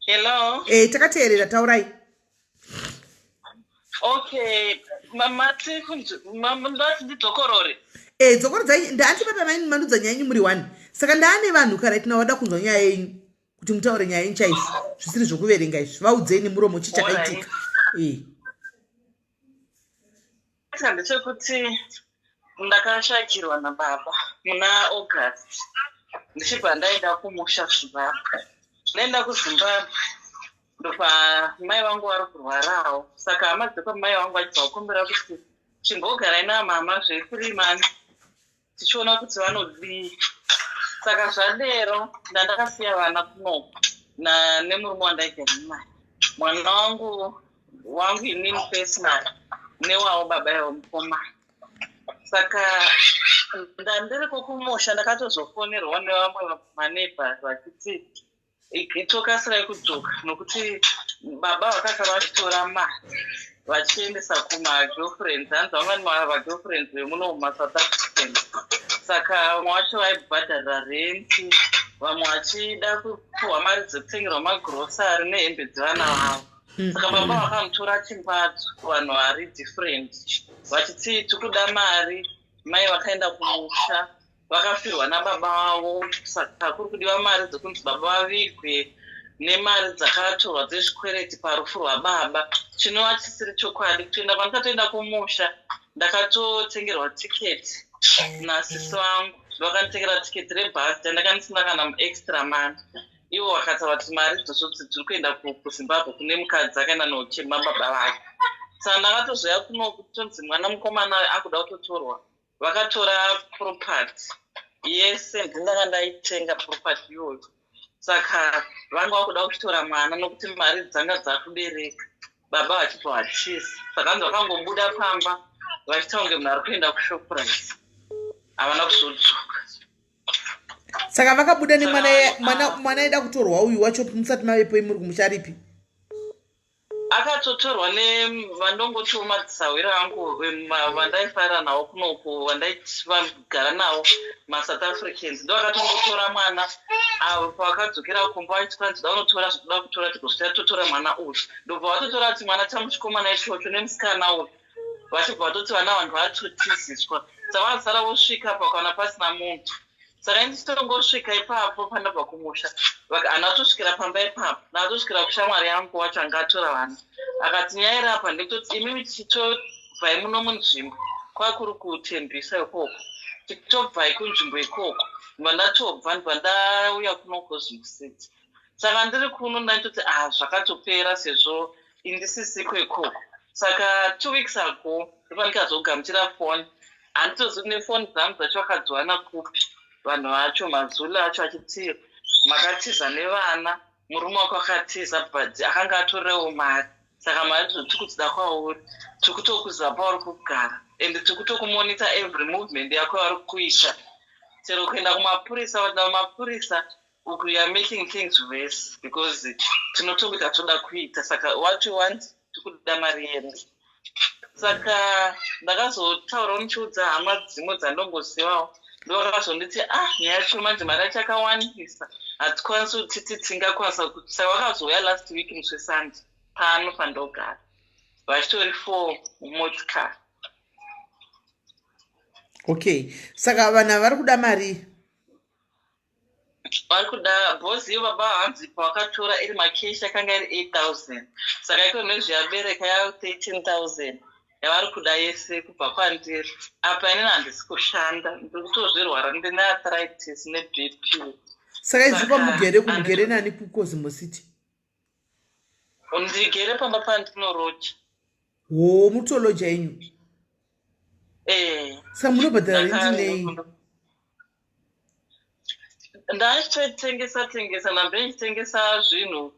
hello takateerera taurai okay mati ndati ndidzokorore dzokorodzai ndatipata maini mandudza nyaya yenyu muri 1 saka ndaane vanhu karaiti wada kunzwa nyaya yenyu kuti mutaure nyaya yenyu chaizvo zvisiri zvokuverenga izvi vaudzeni muromo chichakaitika ndechekuti ndakashakirwa nababa muna August ndichibva ndaenda kumusha Zimbabwe ndaenda kuZimbabwe ndopa mai vangu vari kurwarawo saka hama dzepa mai vangu vachibva kukumbira kuti chimbogarai namama zve3 months tichiona kuti vanodii saka zvadero ndandakasiya vana kunoko nemurume wandaigara naye mwana wangu inini personal newawo baba yavo mukomana saka ndandiriko kumusha ndakatozofonerwa nevamwe maneighbors vachiti itokasirai kudzoka nokuti baba vakagara vachitora mari vachiendesa kumagirlfriends hanzi vamweni vagirlfriends vemuno mumasouth african saka vamwe vacho vaibhadharira renti vamwe vachida kupuhwa mari dzekutengerwa magrosari nehembe dzevana vavo saka baba vakamutora chimbatso vanhu vari different vachiti tikuda mari mai vakaenda kumusha vakafirwa nababa vavo saka kuri kudiwa mari dzokunzi baba vavigwe nemari dzakatorwa dzezvikwereti parufu rwababa chinova chisiri chokwadi kutoenda kwandikatoenda kumusha ndakatotengerwa tiketi nasisi vangu vakanditengera tiketi rebhasi tandakandisina kana muextra mani ivo vakataura kuti mari dzozvoti dziri kuenda kuzimbabwe kune mukadzi akaenda nochema baba vake saka ndakatozoya kuno kutonzi mwana mukomana akuda kutotorwa vakatora propati yese ndindakandaitenga propati iyoyo saka vanga vakuda kutora mwana nokuti mari dzanga dzakubereka baba vachibva vachisa saka anzi vakangobuda pamba vachitaunge munhu ari kuenda kushoprise havana kuzodzoka saka vakabuda nemwana aida kutorwa uyu wacho musati mavepo muri kumusha ripi akatotorwa nevandongotiwo madzisawiro angu vandaifarira navo kunoko vandaivagara navo masouth africans ndo akatongotora mwana avo pavakadzokera kumba vachitwa ndida unotora zvekuda kutora tigosvita totora mwana uyu ndobva vatotora kuti mwana chamuchikomana ichocho nemusikana uyu vachibva vatoti vana vanhu vatotiziswa saka vazara vosvika pakaona pasina munhu saka inditongosvika ipapo pandabva kumusha hana kutosvikira pamba ipapo nakatosvikira kushamwari yangu wacho anga atora vanhu akati nyairapa ndekutoti imi tichitobvai muno munzvimbo kwakuri kutembisa ikoko tichitobvai kunzvimbo ikoko ndatobva ndibva ndauya kuno kozvimusiti saka ndiri kuno ndaitoti zvakatopera sezvo indisisiko ikoko saka 2 weeks ago ndipandikazogamuchira foni handitozivi nefoni dzangu dzacho vakadzwana kupi vanhu vacho mazulu acho achiti makatiza nevana murume wako akatiza but akanga atorewo mari saka mari tikudzida kwauri tikutokuziva pauri kugara and tikutokumonita every movement yako vari kuita chero kuenda kumapurisa vatida mapurisa uku you are making things worse because tinotokuita toda kuita saka what you want tikuda mari yedu saka ndakazotaurawo nichiudza hama dzimwe dzandongozivawo ndovakazonditi nyaya yacho manje mari yacho akawandisa hatikwanisi kuti titingakwanisa kuti saka vakazouya last week muswesandi pano pandogara vachitori 4 mumotikari okay saka vanhu ava vari kuda mari vari kuda bhozi iyo baba hanzi pavakatora iri makeshi yakanga iri 8,000 saka iko nezvayabereka ya 13,000 yavari kuda yese kubva kwandiri apa inini handisi kushanda ndiri kutozvirwara ndine arthritis nebp saka izipa mugere kumugere nani kukozimositi ndigere pamba pandinoroja mutoloja inyu saka munobhadhara rindi nei ndachitotengesa nambe ndichitengesa zvinhu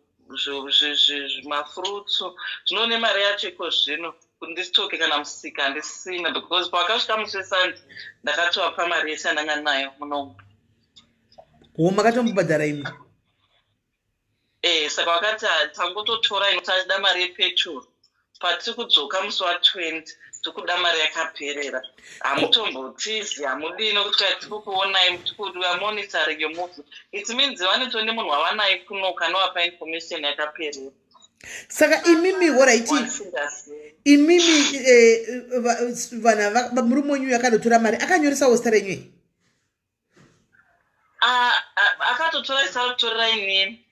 mafrutsu zvinoone mari yacho iko zvino ndisitoke kana musika handisina because pakasvika muswesandi ndakatova pamari yese andanga nayo munomu makatomubhadhara imwe saka vakati tangototora inoti achida mari yepetrol patiri kudzoka musi wa20 tikuda mari yakaperera hamutombotizi hamudini kuti katikukuonai tikuamonitoring yomuvi it means vanito nemunhu wavanaye kunoka anovapa information yakaperera saka imimi oraiti imimi vanhu murume wenyu yakandotora mari akanyoresawo zita renyu akatotora isa kutorera inini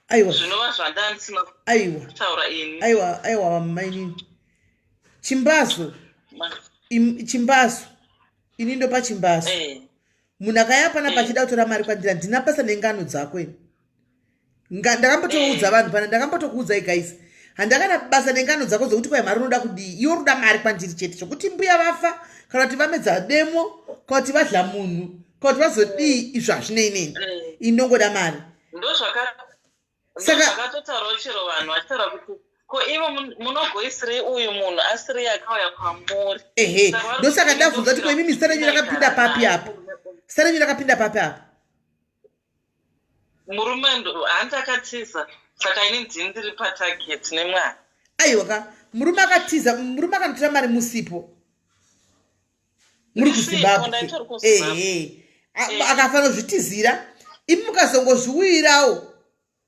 aiwa zvinova zvandandisina kutaura ini aiwa vamainini chimbazo ini ndopa chimbazo munhu akaya pana pachida kutora mari kwandira ndina basa nengano dzako ini ndakambotoudza vanhu pana ndakambotokuudzai guys handakana basa nengano dzako dzokuti kwai mari unoda kudii iwo ruda mari kwandiri chete zvokuti mbuya vafa kana kuti vamedza demo kana kuti vadla munhu kana kuti vazodii izvo hazvineinini inongoda mari ndozvakatotaurawo chero vanhu vachitaura kuti ko ivo munogoisirei uyu munhu asiri yakauya kwamuri ndosaka ndabvunza kuti koimimi zita renyu rakapinda papi apa zita renyu rakapinda papi apa murume handakatiza saka ini ndiri patarget nemwana. Aiwa, murume akatiza, murume akanotora mari musipo. Muri kuZimbabwe. Akafanira kuzvitizira. Imi mukazongozviwirawo.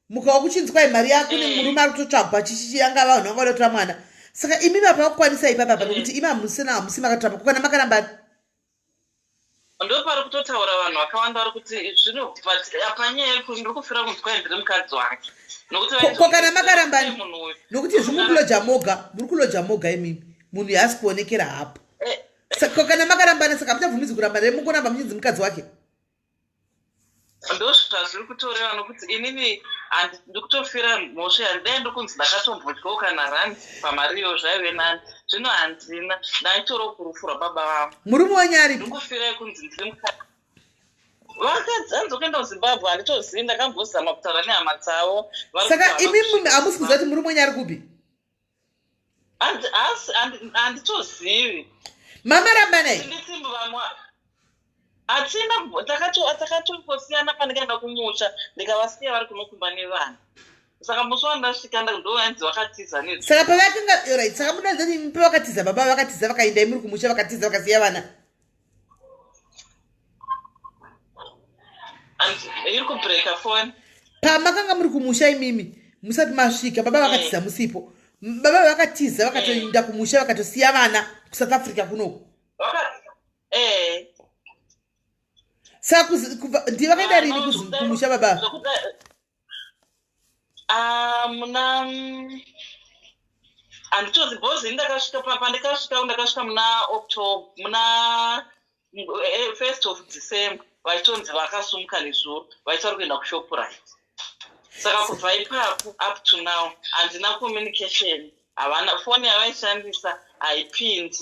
Mukawa kuchinzi kwai mari yako nemurume ari kutotsvagwa chichiyanga vanhu vangada kutora mwana. Saka imi mapakukwanisa ipapa nokuti imi hamusina makatora kana makaramba. Ndo pari kutotaura vanhu vakawanda vari kuti zvino panyaya yekuti ndiri kufira kunzi kwai ndiri mukadzi wake. Ko kana makaramba nokuti zvimukuloja moga, muri kuloja moga imimi. Munhu yaasi kuonekera hapo. Saka kana makarambana saka muchabvumizi kuramba mukuramba muchinzi mukadzi wake. Ndo zvazviri kutoreva nokuti inini ndiri kutofira mhosva handidai ndokunzi ndakatombodyawo kana randi pamariyo zvaive nani. Zvino handina ndaitoro kurufu rwababa vangu. Murume wenyu aripo? Ndiri kufirai kunzi ndiri mukadzi. Vakadzi kuenda kuZimbabwe handitozivi ndakambozama kutaura nehama dzavo. Saka imi hamusi kuziva kuti murume wenyu ari kupi? Handitozivi. Mamaramba naye? Nditsimbi vamwe hatina takatongosiyana pandikaenda kumusha ndikavasiya vari kunokumba nevanhu. Saka musi wandasvika ndovanzi vakatiza nezvo. Saka pavakanga right, saka munoziva kuti pavakatiza baba vakatiza vakaenda muri kumusha vakatiza vakasiya vana. Iri kubreka phone. Pamakanga muri kumusha imimi musati masvika baba vakatiza musipo. Baba vakatiza vakatoenda kumusha vakatosiya vana kuSouth Africa kunoku. Saka ndivakaenda rini kumusha baba? Handitozi bhozi ndakasvika muna October muna 1st of December vaitonzi vakasumuka nezuro vaitauri kuenda kuShoprite. Saka kubva ipapo up to now handina communication. Havana foni yavaishandisa haipindi.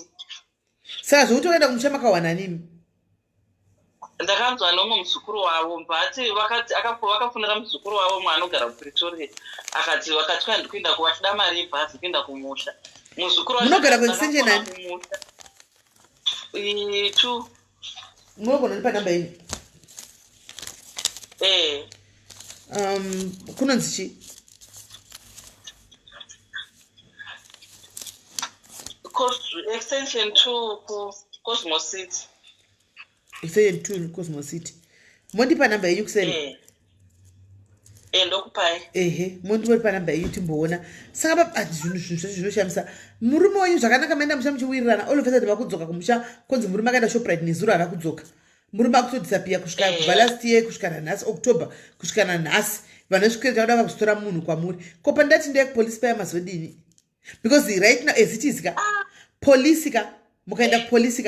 Saka zvokutoenda kumusha makawana nini? Ndakanzwa nomwe muzukuru wavo but vakafunira muzukuru wavo mwaanogara kuPretoria akati vakati ndikuenda kuvatida mari yebhazi kuenda kumusha. Muzukuru munogara kuextension nani? 2. Munogona nipa namba yenyu? Kunonzi chi? Extension 2 ku Cosmos City. Extension 2 Cosmos City. Mondipa namba yenyu kuseni? Ndokupai. Mondipa namba yenyu timboona. Saka pa zvinhu zvinoshamisa. Murume wenyu zvakanaka maenda musha muchiwirirana all of a sudden vakudzoka kumusha konzi murume akaenda Shoprite nezuro hava kudzoka. Murume akutodisapia kusvika kubva last year kusvika nanhasi October kusvika nanhasi vanhu vasvikira tauda vakuzotora munhu kwamuri. Ko pandati ndeye kupolisi paya mazodini? Because right now as it is polisi mukaenda kupolisi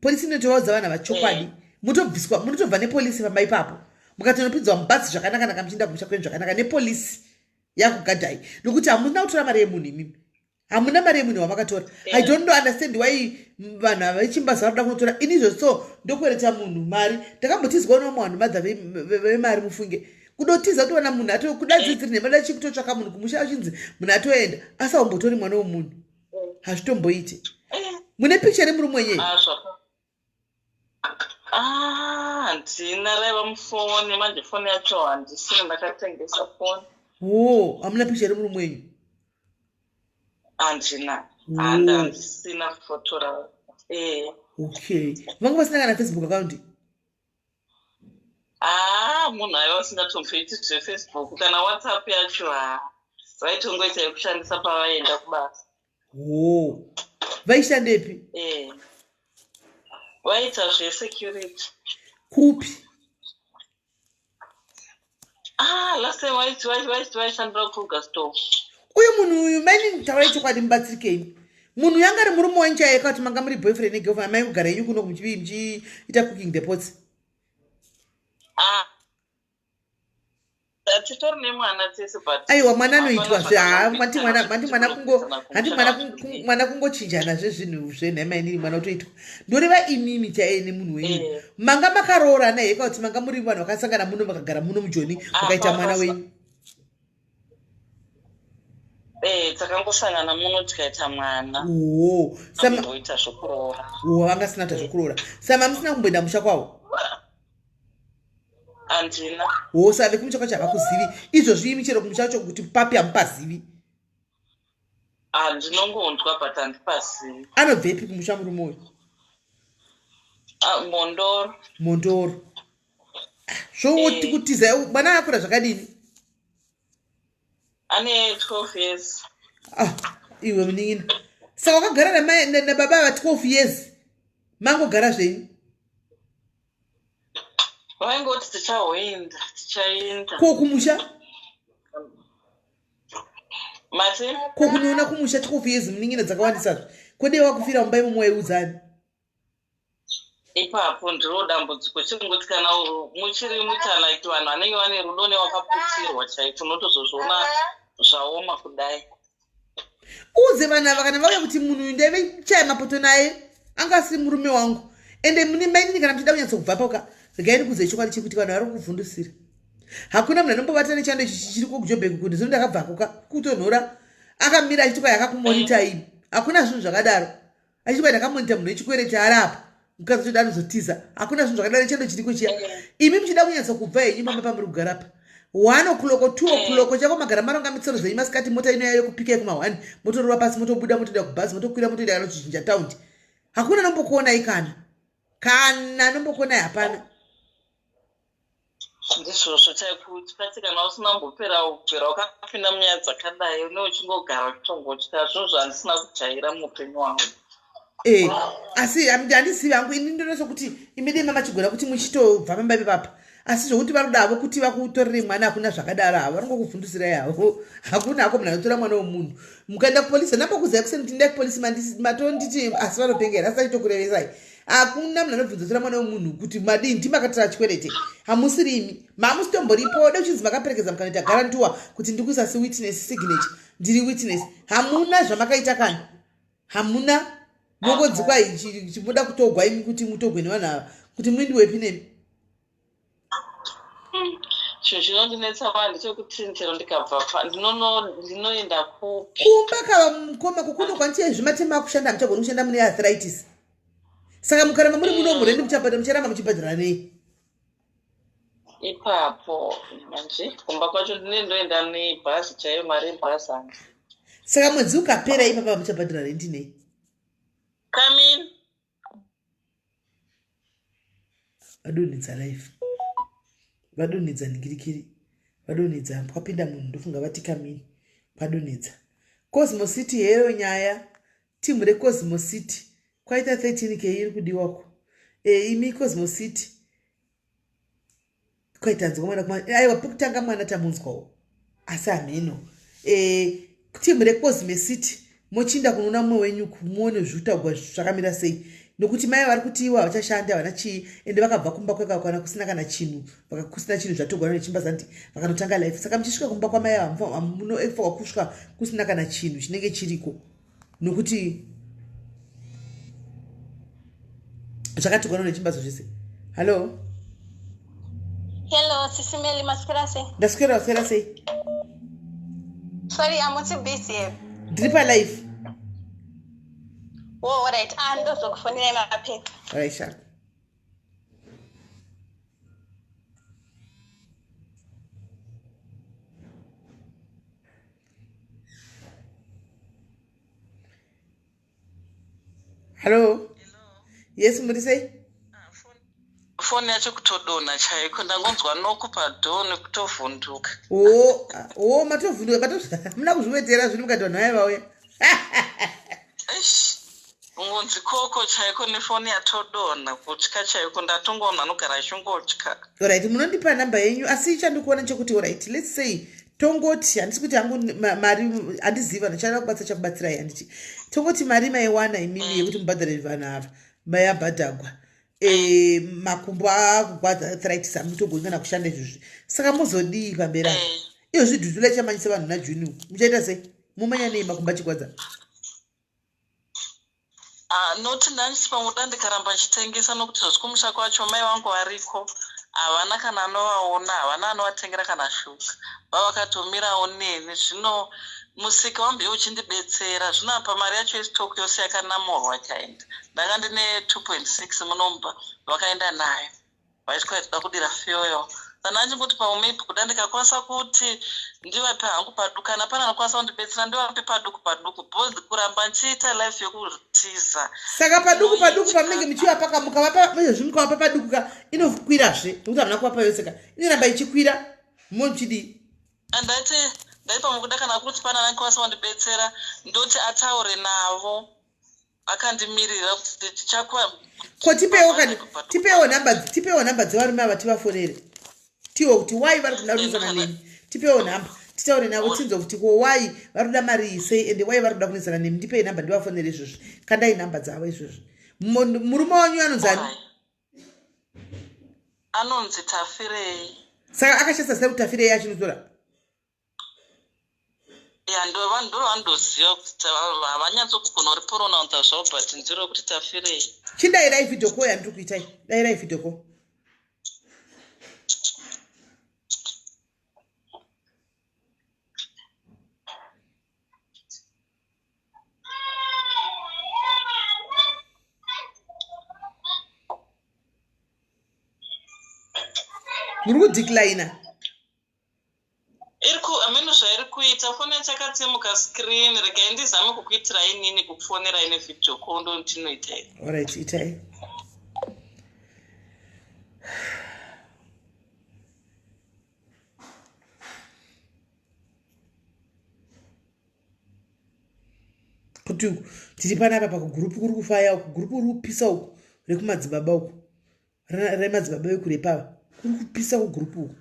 polisi inotovaudza vanhu vachokwadi mutobviswa munotobva nepolisi pamba ipapo mukatonopidzwa mubatsi zvakanaka naka muchienda kumusha kwenyu zvakanaka nepolisi yakugadhai nokuti hamuna kutora mari yemunhu imimi. Hamuna mari yemunhu wamakatora. I don't understand why vanhu vechimbasa varikuda kunotora inizvo so ndokwereta munhu mari. Ndakambotizwa nomwe vanhu madza vemari mufunge kudotiza kutoona munhu atokudadzitsiri nemada chikutotsvaka munhu kumusha achinzi munhu atoenda asi haumbotori mwana womunhu. Hazvitomboiti. Mune picture yemurume wenyewe? Handina raiva mufoni manje foni yacho handisina ndakatengesa foni. Hamuna picture yemurume wenyu? Handina. Handisina foto ravo. Okay. Vanga vasina kana Facebook account? Munhu aiva usingatomboiti zveFacebook kana WhatsApp yacho vaitongoita yekushandisa pavaenda kubasa. Vaishandepi? Vaita zvesecurity. Kupi? Last time vaishandira kuKruger store. Uyu munhu uyu maini taura chokwadi mubatsirikei. Munhu yanga ari murume wenyu chaiye kuti manga muri boyfriend negirlfriend mai kugara yenyu kuno muchiita cooking depots. Titori nemwana tese but aiwa mwana anoitwa handi mwana kungochinjana zvezvinhu zvenhema inini mwana utoitwa. Ndoreva imimi chaiye nemunhu wenyu manga makaroorana heka kuti manga muri vanhu vakasangana muno makagara muno mujoni mukaita mwana wenyu? Takangosangana muno tikaita mwana. Ndoita zvokuroora. Vanga sina kuita zvokuroora. Sama musina kumboenda musha kwavo? Andina. Usave kumusha kwacho havakuzivi. Izvozvi imi chero kumusha kwacho kuti papi hamupazivi. Ndinongonzwa but handipazivi. Anobvepi kumusha murume uyu? Mondoro. Mondoro. Zvouti kutiza mwana akura zvakadini? Ane 12 years. Iwe munin'ina. Saka wakagara nababa va 12 years. Mangogara zvenyu? Vaingoti tichaenda. Ko kumusha? Mati? Ko kunoona kumusha 12 years munin'ina dzakawandisa. Kodei wakufira mumba imomo waiudzani? Ipapo ndiro dambudziko chingoti kana muchiri muchalaiti vanhu vanenge vane rudo nevakaputirwa chaiko unotozozviona zvaoma kudai. Uze vanhu ava kana vauya kuti munhu uyu ndaichaya mapoto naye anga asiri murume wangu ende munimba inini kana muchida kunyatsokubva pauka regai ndikuudzai chokwadi chekuti vanhu vari kukuvhundusira. Hakuna munhu anombobata nechando ichi chiri kujobheki kuti zino ndakabva kuka kutonhora akamira achiti kwai akakumonita imi. Hakuna zvinhu zvakadaro. Achiti kwai ndakamonita munhu wechikwereti ari apa. Mukadzi choda anozotiza. Hakuna zvinhu zvakadaro nechando chiriko chiya. Imi muchida kunyatsokubva henyu mama pamuri kugara apa. 1 o'clock 2 o'clock chako magara maronga mitsoro zenyu masikati mota ino yayo kupika yekuma1 motorova pasi motobuda motoenda kubhazi motokwira motoenda kana kuchinja taundi. Hakuna nombokuonai kana nombokuonai hapana. Ndizvozvo chaikuti pati kana usina mbopera wakapinda munyaya dzakadai neuchingogara uchitongotya zvinhu zvandisina kujaira muupenyu hwangu. Asi handizivi hangu ini ndinosokuti imidei mama chigona kuti muchitobva pamba ipapa. Asi zvokuti varudavo kuti vakutorere mwana hakuna zvakadaro havo varingokuvhundusira yavo. Hakuna hako munhu anotora mwana womunhu. Mukaenda kupolisi ndambokuzai kuseni kuti ndai kupolisi matonditi asi vanopengera asati tokurevesai. Hakuna munhu anobvunzotora mwana womunhu kuti madii ndimakatira chikwerete. Hamusiri imi. Mamusitomboripo deuchinzi makaperekedza mukanoita garantuwa kuti ndikuisa witness signature. Ndiri witness. Hamuna zvamakaita kana. Hamuna. Mogodzikwa ichi chimuda kutogwa imi kuti mutogwe nevanhu ava. Kuti muindi wepi nemi. Chinhu chinondinetsa vanhu chekuti chero ndikabva ndinoenda kupi. Kumba kava mukoma kukuno kwantiye zvimatema akushanda muchagona kushanda mune arthritis. Saka mukaramba muri muno murendi muchabhadhara mucharamba muchibhadhara nei? Ipapo manje kumba kwacho ndinendoenda nebhazi chaiyo mari yebhazi hangu. Saka mwedzi ukapera ipapa muchabhadhara rendi nei? Come Vadonedza life. Vadonedza ningirikiri. Vadonedza kwapinda munhu ndofunga vati kamini. Vadonedza. Cosmo City hero nyaya. Timu reCosmo City. Kwaita 13k iri kudiwako. Imi Cosmo City. Kwaita nzwa mwana kuma. Aiwa pokutanga mwana tamunzwawo. Asi ameno. Timu reCosmo City. Mochinda kunoona mumwe wenyu kumuone zvutagwa zvakamira sei. Nokuti mai vari kuti iwa vachashanda vana chii ende vakabva kumba kwekakwana kusina kana chinhu kusina chinhu zvatogwana nechimbazanti vakanotanga life. Saka muchisvika kumba kwamai munoefa kusvika kusina kana chinhu chinenge chiriko nokuti zvakatogwana nechimbazo zvese. Hello SIS MELLY maswera sei? Ndaswera waswera sei? Sorry, I'm not busy. Ndiri palife. Oh, alright. Ndozokufonera maphepha. Alright, sharp. Hello? Yes, muri sei? Foni yacho kutodona chaiko ndangonzwa nokupa dhoo nekutovhunduka. Matovhunduka muna kuzviwedzera zviri mukati vanhu vaya vauya. Ngonzi koko chaiko nefoni yatodona kutya chaiko ndatongoona anogara achingotya. Alright, munondipa namba yenyu asi chandikuona chekuti alright, let's say tongoti handisi kuti hangu mari handiziva ndichada kubatsa chakubatsirai handiti. Tongoti mari maiwana imimi yekuti mubhadhare vanhu ava mayabhadhagwa. Makumbo akugwadza arthritis hamutogoni kana kushanda izvozvi. Saka muzodii pamberi apo? Iyo zvidhudhula chamanyisa vanhu naJuni. Muchaita sei? Mumanya nei makumbo achigwadza? Noti ndanisi pamuda ndikaramba ndichitengesa nokuti zvazvikumusha kwacho mai vangu variko havana kana anovaona havana anovatengera kana shuka vavakatomirawo neni. Zvino musika wambeu uchindibetsera zvino apa mari yacho yesitoku yose yakanamorwa ikaenda. Ndanga ndine 2.6 munomba vakaenda nayo vaiswera toda kudira fioyo kana achingoti paumepi kuda ndikakwanisa kuti ndivape hangu paduku kana pana anokwanisa kundibetsera ndivape paduku bhozi kuramba nchiita life yekutiza. Saka paduku pamunenge muchiwapa mukavapa paduku inokwirazve nokuti hamuna kuvapa yose ka inoramba ichikwira mochidi. Ndaipa mukuda kana kuti pana anokwanisa kundibetsera ndoti ataure navo akandimirira kuti tichakwa. Ko tipewo namba dzevarume ava tivafonere tiwo kuti wai vari kuda kunesana nemi, tipewo namba titaure navo tinzwa kuti ko wai vari kuda mari sei ende wai vari kuda kunesana nemi, ndipei namba ndivafonere izvozvi, kandai namba dzavo izvozvi. Murume wanyu anonzani? Anonzi Tafirei. Saka akashasa sei kuti Tafirei achinotora? Vanhu ndovandoziva kuti havanyatsokugona kuripronounsa zvavo but ndiro kuti Tafirei. Chindairai video call yandiri kuitai, dairai video call. Muri kudeclina? Ameno zvairi kuita foni chakatsemuka screen regai ndizame kukuitirai inini kukufonerai nevideo call ndotinoitai. Alright, itai. Kuti tiri panapa pakugurupu kuri kufaya uku, gurupu kuri kupisa uku rekumadzibaba uku, remadzibaba ekure pava kuri kupisa kugurupu uku.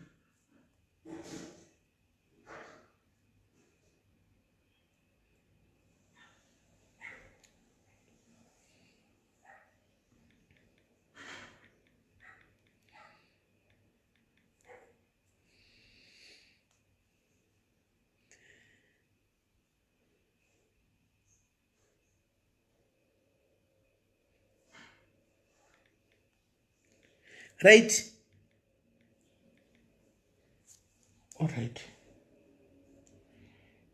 Right? All right.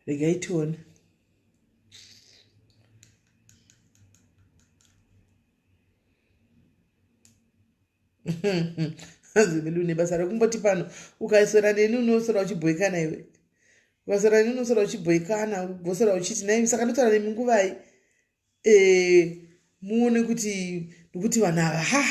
Regai tione. Azibelune basa rekumboti pano ukaisora neni unosora uchibhoikana iwe. Ukasora neni unosora uchibhoikana, ugosora uchiti nayi saka ndotaura nemi nguvai. Muone kuti vanhu ava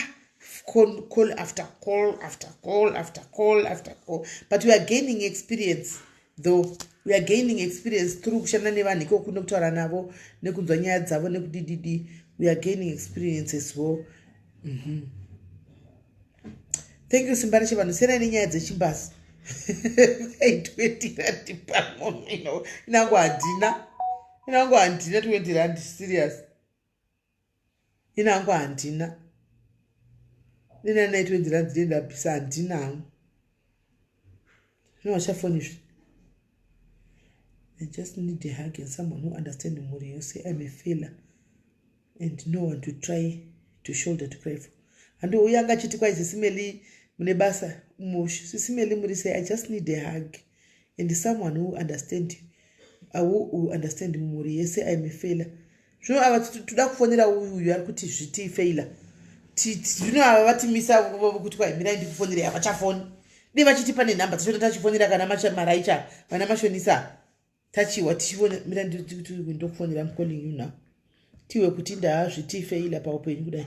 call after call after call after call after call, but we are gaining experience though. We are gaining experience through kushanda nevanhu iko kuno kutaura navo nekunzwa nyaya dzavo nekudididi. We are gaining experience as well. Thank you Simbara Chivanhu. Sena nenyaya dzechimbasi 20 rand pamwe inango handina 20 rand serious, inango handina nina 20 rand ndienda pisa handina. No wachafonizve. I just need a hug and someone who understands Muri. You say I'm a failure and no one to try to shoulder to cry for. And uyanga chiti kwa SIS MELLY mune basa mush. SIS MELLY muri say I just need a hug and someone who understand who understand Muri. You say I'm a failure. Zvino ava tuda kufonera uyu ari kuti zviti failure. Zvino ava vatimisa kuti kwa mirai ndikufonera avachafoni. Ndi vachiti pane namba tachota tachifonera kana maraicha vana mashonisa. Tachiwa tichivona mira ndokufonera I'm calling you now. Tiwe kuti ndazviti failure pa upenyu kudai.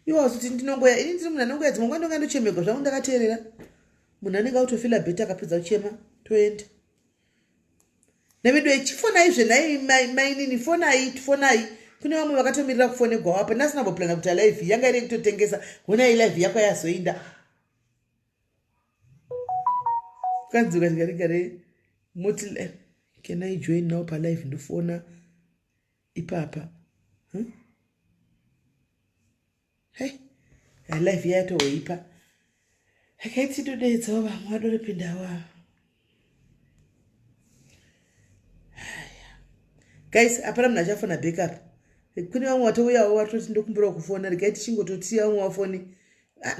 Iwo kuti ndinongoya ini ndiri munhu anongoya dzimwe ndonga ndochemegwa zvangu ndakateerera. Munhu anenge autofila beta akapedza kuchema toenda. Nemedo echifona izve nai mainini fonai. Kune vamwe vakatomirira kufonerwa wapa nasina boplana kuti live yanga iri kutotengesa hona live yako yazoinda. Kanzuka tikarigare moti can I join now pa live ndofona ipapa. Hey, live yato weipa. Akaiti today tsoba mwadore pindawa. Guys, apana mnachafona backup. Kune vamwe watouyawo watoti ndokumbura kufona rikaiti chingototiya vamwe wafoni.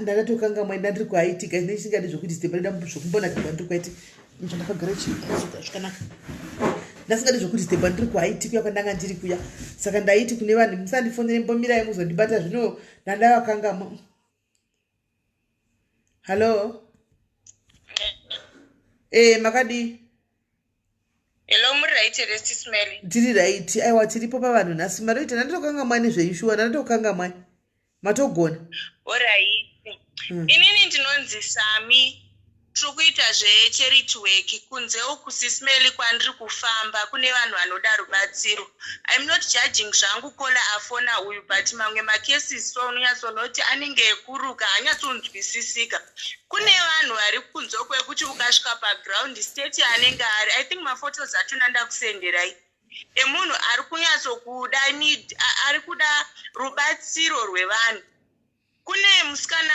Ndakatokanga mwaenda ndiri kuhaiti guys nechisingadi zvokuti stependa zvokumbona kugwa ndiri kwaiti ndakagara zvakanaka. ndasingadi zvokuti stebha ndiri kuhaiti kuya kwandanga ndiri kuya saka ndaiti kune vanhu musandifonere mbomirai muzondibata zvino ndandavakangama. Hello. Makadi. Hello, muri right here, SIS MELLY. Tiri right. Aiwa tiripo pavanhu nhasi. Maroita ndanditokangamwa nezveishuwa ndanditokangamwa. Matogona. Alright. Inini ndinonzi Sami. Tiri kuita zve-charity work kunze uku SIS MELLY kwandiri kufamba kune vanhu vanoda rubatsiro. I'm not judging zvangu kola afona uyu but mamwe macases so unyatsonoti anenge ekuruka hanyatsonzwisisika. Kune vanhu vari kunze kwekuti ukasvika paground state anenge ari I think maphotos acho ndandakusenderai emunhu ari kunyatsokuda ari kuda rubatsiro rwevanhu. Kune musikana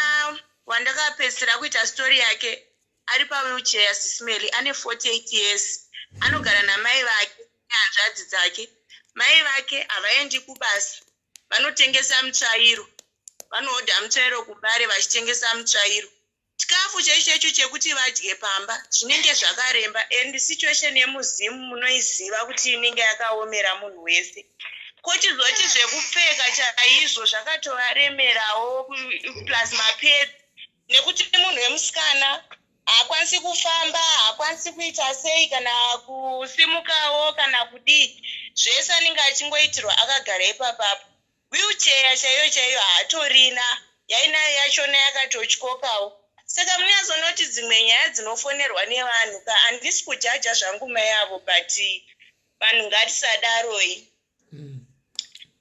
wandakapedzisira kuita story yake ari pawheelchair ya SIS MELLY ane 48 years anogara namai vake nehanzvadzi dzake. Mai vake havaendi kubasa vanotengesa mutsvairo vanohodha mutsvairo kubare vachitengesa mutsvairo. Chikafu chaicho chekuti vadye pamba zvinenge zvakaremba and situation yemuzimu munoiziva kuti inenge yakaomera munhu wese. Kochizoti zvekupfeka chaizvo zvakatovaremerawo plus mapedzi nekuti munhu wemusikana haakwanisi kufamba haakwanisi kuita sei kana kusimukawo kana kudii zvese anenge achingoitirwa akagara ipapapo. Wheelchair chaiyo haatorina yainayo yachona yakatotyokawo. Saka munyazonoti dzimwe nyaya dzinofonerwa nevanhu ka handisi kujaja zvangu mai avo but vanhu ngatisadaroi.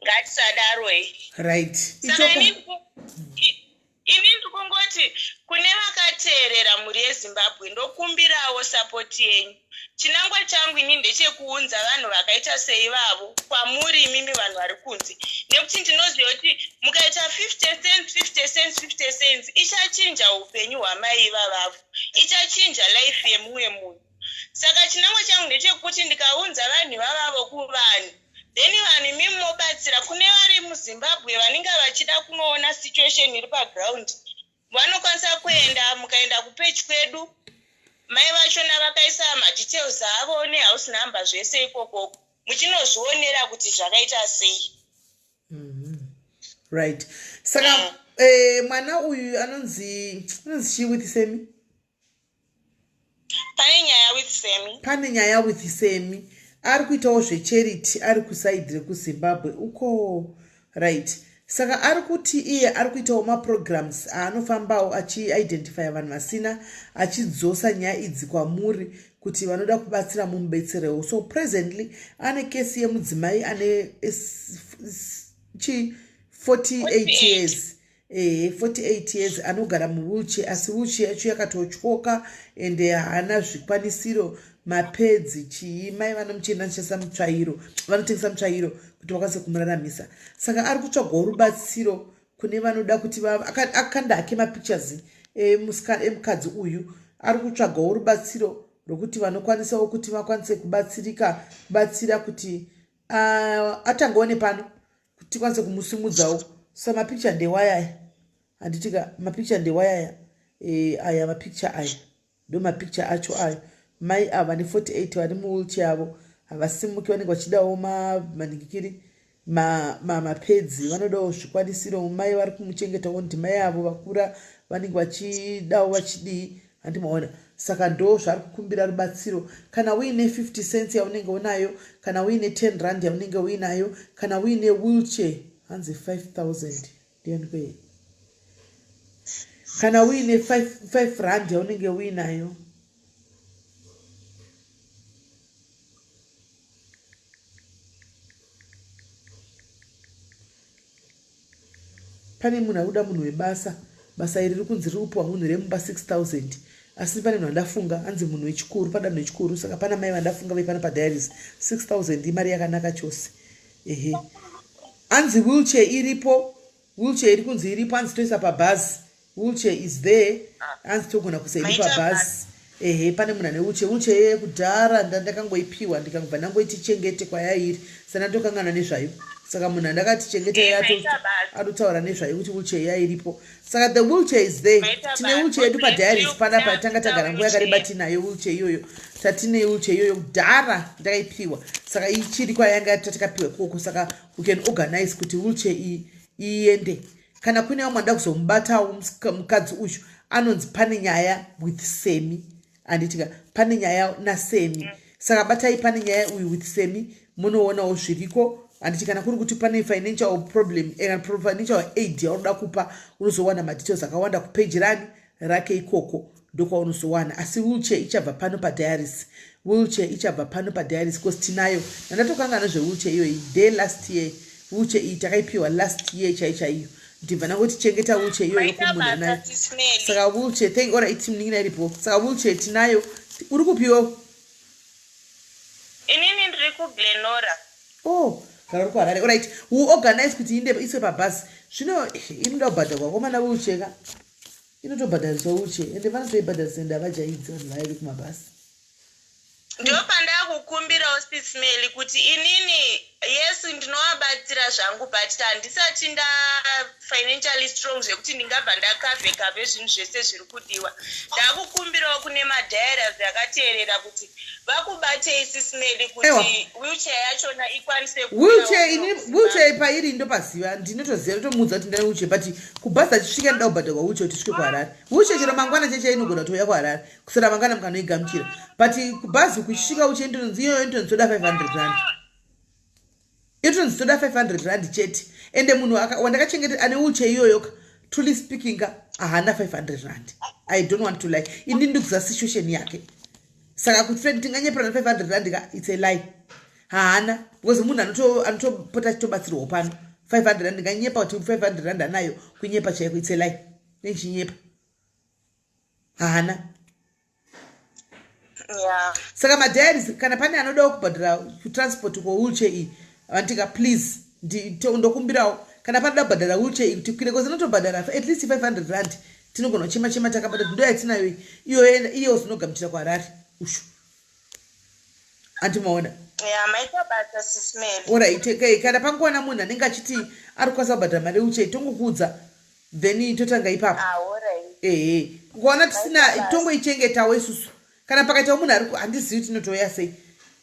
Ngatisadaroi. Right. Saka ini ndikungoti kune vakateerera mhuri yeZimbabwe ndokumbirawo sapoti yenyu. Chinangwa changu ini ndechekuunza vanhu vakaita sei vavo kwamuri imimi vanhu vari kunze. Nekuti ndinoziva kuti mukaita 50 cents ichachinja upenyu hwamai vavavo. Ichachinja life yemumwe munhu. Saka chinangwa changu ndechekuti ndikaunza vanhu vavavo kuvanhu then vanhu imimi mobatsira kune vari muZimbabwe vanenge vachida kunoona situation iri paground. Vanokwanisa kuenda mukaenda kupage kwedu mai vachona vakaisa madetails avo nehouse number zvese ikoko muchinozvionera kuti zvakaita sei. Right. Saka mwana uyu anonzi chi with Semi? Pane nyaya with Semi. Ari kuitawo zvecharity ari kusaidhi rekuZimbabwe uko. Right. Saka ari kuti iye ari kuitawo maprograms aanofambawo achiidentify vanhu vasina achidzosa nyaya idzi kwamuri kuti vanoda kubatsira mumubetserewo. So presently ane kesi yemudzimai ane 48 years. 48 years anogara muwheelchair asi wheelchair yacho yakatotyoka ende haana zvikwanisiro mapedzi chii mai vanomuchenda ndichisa mutsvairo vanotengesa mutsvairo kuti vakwanise kumuraramisa. Saka ari kutsvagawo rubatsiro kune vanoda kuti akanda ake mapictures emukadzi uyu ari kutsvagawo rubatsiro rwokuti vanokwanisawo kuti vakwanise kubatsira kuti atangawo nepano kuti tikwanise kumusimudzawo. So mapicture ndewayaya handitika mapicture ndewayaya aya mapicture aya ndo mapicture acho ayo. Mai ava ne 48 vari muwheelchair avo havasimuki vanenge vachidawo maningikiri mapedzi vanodawo zvikwanisiro. Mai vari kumuchengetawo ndi mai avo vakura vanenge vachidawo vachidii handimaona. Saka ndo zvari kukumbira rubatsiro. Kana uine 50 cents yaunenge unayo kana uine 10 rand yaunenge uinayo kana uine wheelchair hanzi 5,000 ndiyanikwe. Kana uine 5 rand yaunenge uinayo pane munhu akuda munhu webasa basa iri rikunzi riri kupiwa munhu remumba 6,000 asi pane munhu andafunga hanzi munhu wechikuru padanho rechikuru. Saka pana mai vandafunga veipana padiaries 6,000 imari yakanaka chose. Hanzi wheelchair iripo, wheelchair iri kunzi iripo hanzi toisa pabhazi. Wheelchair is there hanzi togona kuisa iri pabhazi. Pane munhu ane wheelchair yekudhara ndandakangoipiwa ndikangobva ndangoiti chengete kwayairi sana ndokangana nezvayo. saka munhu andakati chengetai atotaura nezvayo kuti wheelchair yairipo saka the wheelchair is there. Tine wheelchair yedu padiaries panapa tanga tagara nguva yakareba tinayo wheelchair iyoyo. Tatine wheelchair iyoyo kudhara ndakaipiwa saka ichiri kwayanga tatakapiwa koko saka we can organize kuti wheelchair iende kana kune vamwe anda kuzomubatawo mukadzi uyu anonzi pane nyaya with Semi anditika pane nyaya naSemi saka batai pane nyaya uyu with Semi munoonawo zviriko anditi kana kuri kuti pane financial problem financial aid yaunoda kupa unozowana madetails akawanda kupage rani rake ikoko ndokaunozowana asi wheelchair ichabva pano padiaries wheelchair ichabva pano padiaries because tinayo ndatokangana zvewheelchair iyoyi day last year wheelchair iyi takaipiwa last year chaichaiyo ndibva nangoti chengeta wheelchair iyoyo kumunhu nayo saka wheelchair thank ora iti mningi iripo saka wheelchair tinayo uri kupiwa inini ndiri kuGlenora. Oh kana uri kuHarare alright who organize kuti inde iswe pabhasi zvino inoda kubhadharwa komana wheelchair inotobhadhariswa wheelchair ende vanotoibhadharisa ende avajaidzi vanhu vairi kumabhasi ndopandakukumbirawo SIS MELLY kuti inini yesu ndinovabatsira zvangu but handisati financially strong zvekuti ndingabva ndakavhekavhe zvinhu zvese zviri kudiwa ndakukumbirawo kune madhairas yakateerera kuti vakubatei SIS MELLY kuti wheelchair yachona ikwanise wheelchair pairi ndopaziva ndinotoziva tomuudza kuti ndane wheelchair but kubhasa chisvika ndoda kubhadharwa wheelchair kuti tisvike kuHarare wheelchair chero mangwana cheche inogona kutouya kuHarare kusara mangwana mukanoigamuchira but kubhazi kuchisvika wheelchair ndonzi iyoyo ndonzoda 500 rand itonzoda 500 rand chete ende munhu wandakachengeta ane wheelchair iyoyo truly speaking haana 500 rand I don't want to lie ini ndikuziva situation yake saka kuti friend tinganyepera na 500 rand it's a lie haana because munhu anotopota achitobatsirwawo pano 500 rand nganyepa kuti 500 rand anayo kunyepa chaiko it's a lie nechinyepa haana saka madhairies kana pane anodawo kubhadhara transport kwa wheelchair iyi vantika please ndokumbirawo kana panoda kubhadhara wheelchair iyi kuti kwire kozinotobhadhara at least 500 rand tinogona chema takabata ndo yatinayo iyo zinogamuchira kuHarare ushu antimaona maita basa SIS MELLY alright kana panguwana munhu anenge achiti ari kukwanisa kubhadhara mari yeuchair tongokuudza then totanga ipapo kuona tisina tongoichengetawo isusu kana pakaitawo munhu ari handizivi tinotoya sei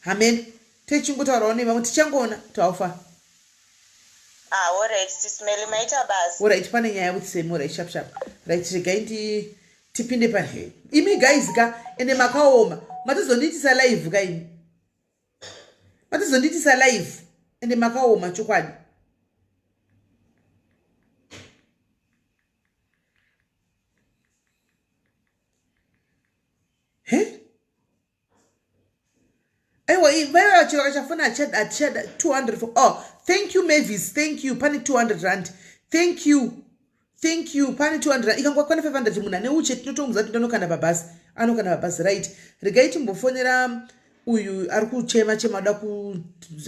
amen techingotaurawo nevamwe tichangoona taufa alright SIS MELLY maita basa alright pane nyaya kuti semi alright sharp right regai tipinde panhe imi guys ka ende makaoma matizonditisa live ka imi matizonditisa live ende makaoma chokwadi chiro kachafuna achada 200 for thank you Mavis thank you pane 200 rand thank you pane 200 ikangwa kwana 500 munhu ane uche tinotongoza kuti anokanda pabhasi right regai timbofonera uyu ari kuchema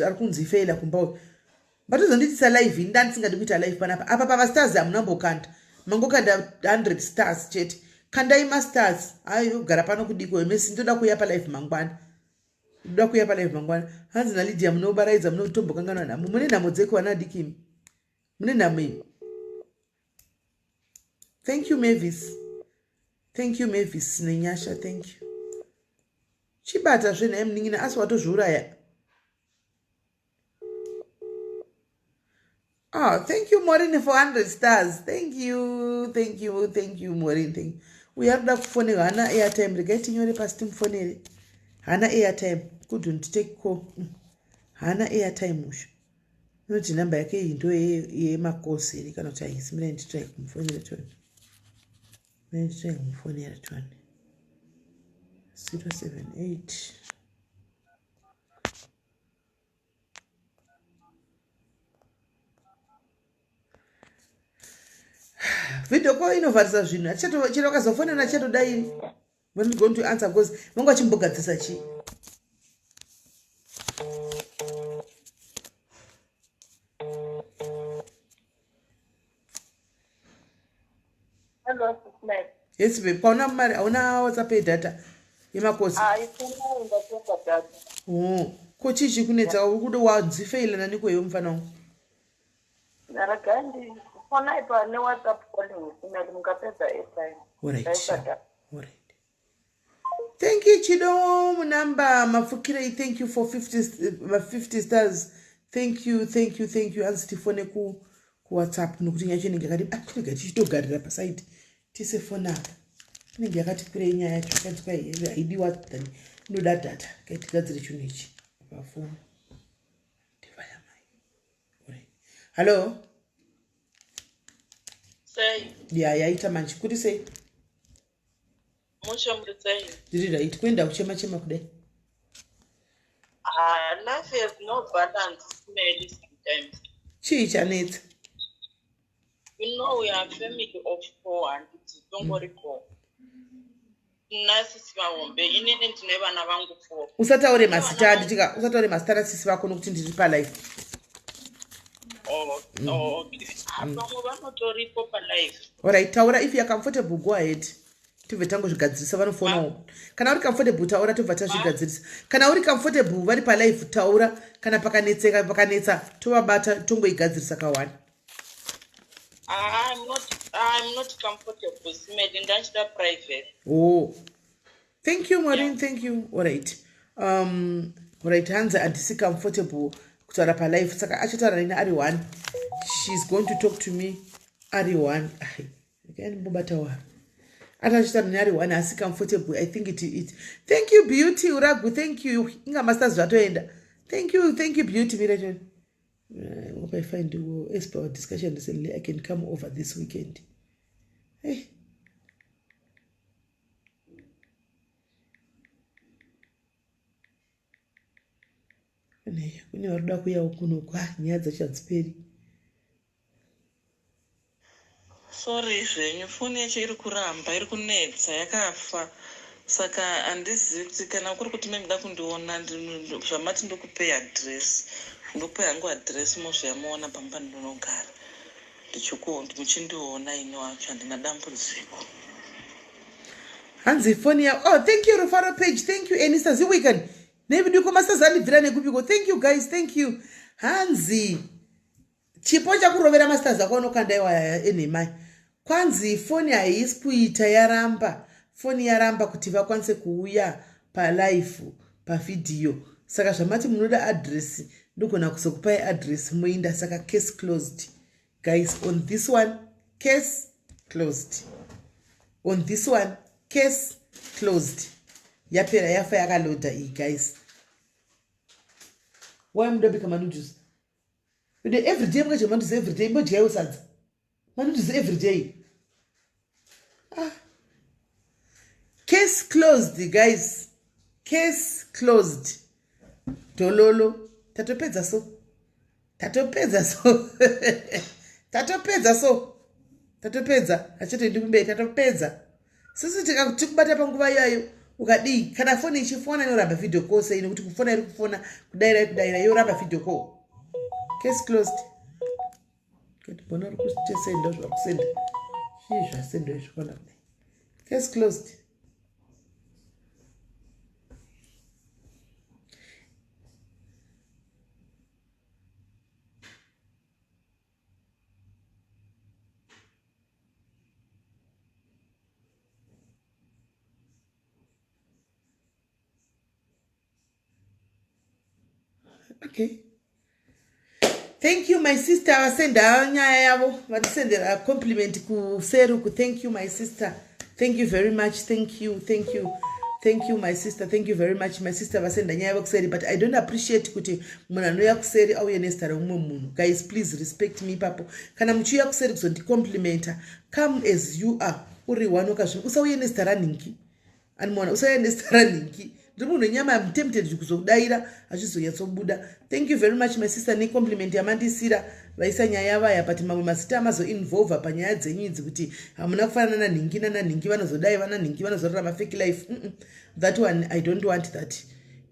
ari kunzi faila kumbawo batozonditisa live ndandisingadi kuita live panapa apa pamastars hamunambokanda mangokanda 100 stars chete kandai masters ayo gara pano kudiko emesi ndoda kuya palive mangwana hanzi naLydia munobaraidza munotombokanganwa namo mune nhamo dzeko vana dikimi mune nhamo iyi thank you Mavis nenyasha thank you chibata zvenhaye muningina asi watozviuraya thank you Maureen for 100 stars thank you Maureen thank you uyu arikuda kufonera hana airtime regai tinyore pasi timufonere hana airtime couldn't take call hana airtime usho noti namba yake iyi ndo yemakosi iri kana kuti haisi mire nditrai kumufonera toni 078 video call inovharisa zvinhu chero akazofonera chatodai when we going to answer because manga chimbogadzisa chi hello SIS MELLY yes babe pauna mari hauna WhatsApp data yemakosi ko chichi kunetsa uri kuda wadzifeila naniko iwe mufana wangu Naragandi, Fonaipa, no WhatsApp calling, Mukapeza airtime. All right. Thank you, Chido Munamba Mafukire. Thank you for 50 stars. Thank you. And Stephanie ku WhatsApp. Nukutinga chini ngakati akutinga chichitogarira paside. Tise phone up. Ninge yakati kure nyaya yacho kanti kai ID watani noda data kaitigadzire chinhu ichi pafoni. Ndivaya mai. Alright. Hello. Say. Yeah, yaita manchi kuti sei. Musha mritsai. Did right kwenda kuchema kudai. Life has no balance, Smelly, sometimes. Chii chanetsa. You know, we are a family of 4 and don't worry for. Nasisi vahombe inini ndine vana vangu 4. Usataure mazita nditika usataure mazita rasisi vako nokuti ndiri palife. Okay. Vamwe vanotoripo palife. Alright, taura if you are comfortable go ahead. Tibve tangozvigadzirisa vanofona. Kana uri comfortable taura tobva tazvigadzirisa. Kana uri comfortable vari palife taura kana pakanetsa tovabata tongoigadzirisa kawani. I'm not comfortable, Smelly, ndachida private. Oh. Thank you, Maureen. Yeah. Thank you. Alright. Alright, Hansa andisi comfortable kutaura palife. Saka achitaura nini ari 1. She's going to talk to me ari 1. Again, mbobatawa. Atachitaura nini ari 1 asi comfortable. I think it. Thank you, Beauty Uragu. Thank you. Inga masters zvatoenda. Thank you, Beauty Miraton. I hope I find as per our discussion recently, I can come over this weekend. Hey. Kune varuda kuya kuno nyaya dzachadziperi. Sorry zvenyu foni yacho iri kuramba iri kunetsa yakafa saka handizivi kuti kana kuri kuti menda kundiona zvamati ndokupei address ndokupai hangu address mozvayamuona pamba ndinogara muchindiona ine wacho handina dambudziko. Hanzi foni ya thank you Rufaro page, thank you Enisa Ziwikan. Nevi duko masazani vira nekupiko. Thank you guys, thank you. Hanzi chipo chakurovera masters akono kandaiwa enemai. Kwanzi foni haisi kuita yaramba. Foni yaramba kuti vakwanise kuuya palife pavideo. Saka zvamati munoda address ndogona kuzokupai address muinda saka case closed. Guys, on this one case closed. On this one case closed. Yapera yafa yakaloda iyi guys. Why mudobika manudus? Every day mwaje manudus every day mwaje yayo sadza. Manudus every day. Case closed guys. Case closed. Tololo tatopedza so. Tatopedza achitoendi kumberi tatopedza. Sisi tikubata panguva yayo ukadii kana foni ichifona inoramba video call sei nekuti kufona iri kufona kudaira yoramba video call. Case closed. Kuti bona uri kusenda zvakusenda. Chii zvasenda izvona kudai. Case closed. Okay. Thank you, my sister. Wasenda nyaya yavo. Vatisendera compliment ku Seru. Thank you, my sister. Thank you very much. Thank you, my sister. Thank you very much, my sister. Vasenda nyaya yavo kuseri. But I don't appreciate kuti munano ya kuseri au yenestara umwe munu. Guys, please respect me, papo. Kana mchuya kuseri kusondi complimenta. Come as you are. Uri wano kashu. Usa uyenestara ninki. Animona. Usa uyenestara ninki. I'm tempted to kuzodaira achizoyatsobuda. Thank you very much, my sister. Ni compliment yamandisira vaisa nyaya vaya but mamwe masita amazo involve panyaya dzenyu idzi kuti hamuna kufanana na ningi vanozodai vana ningi vanozorarama fake life. That one I don't want that.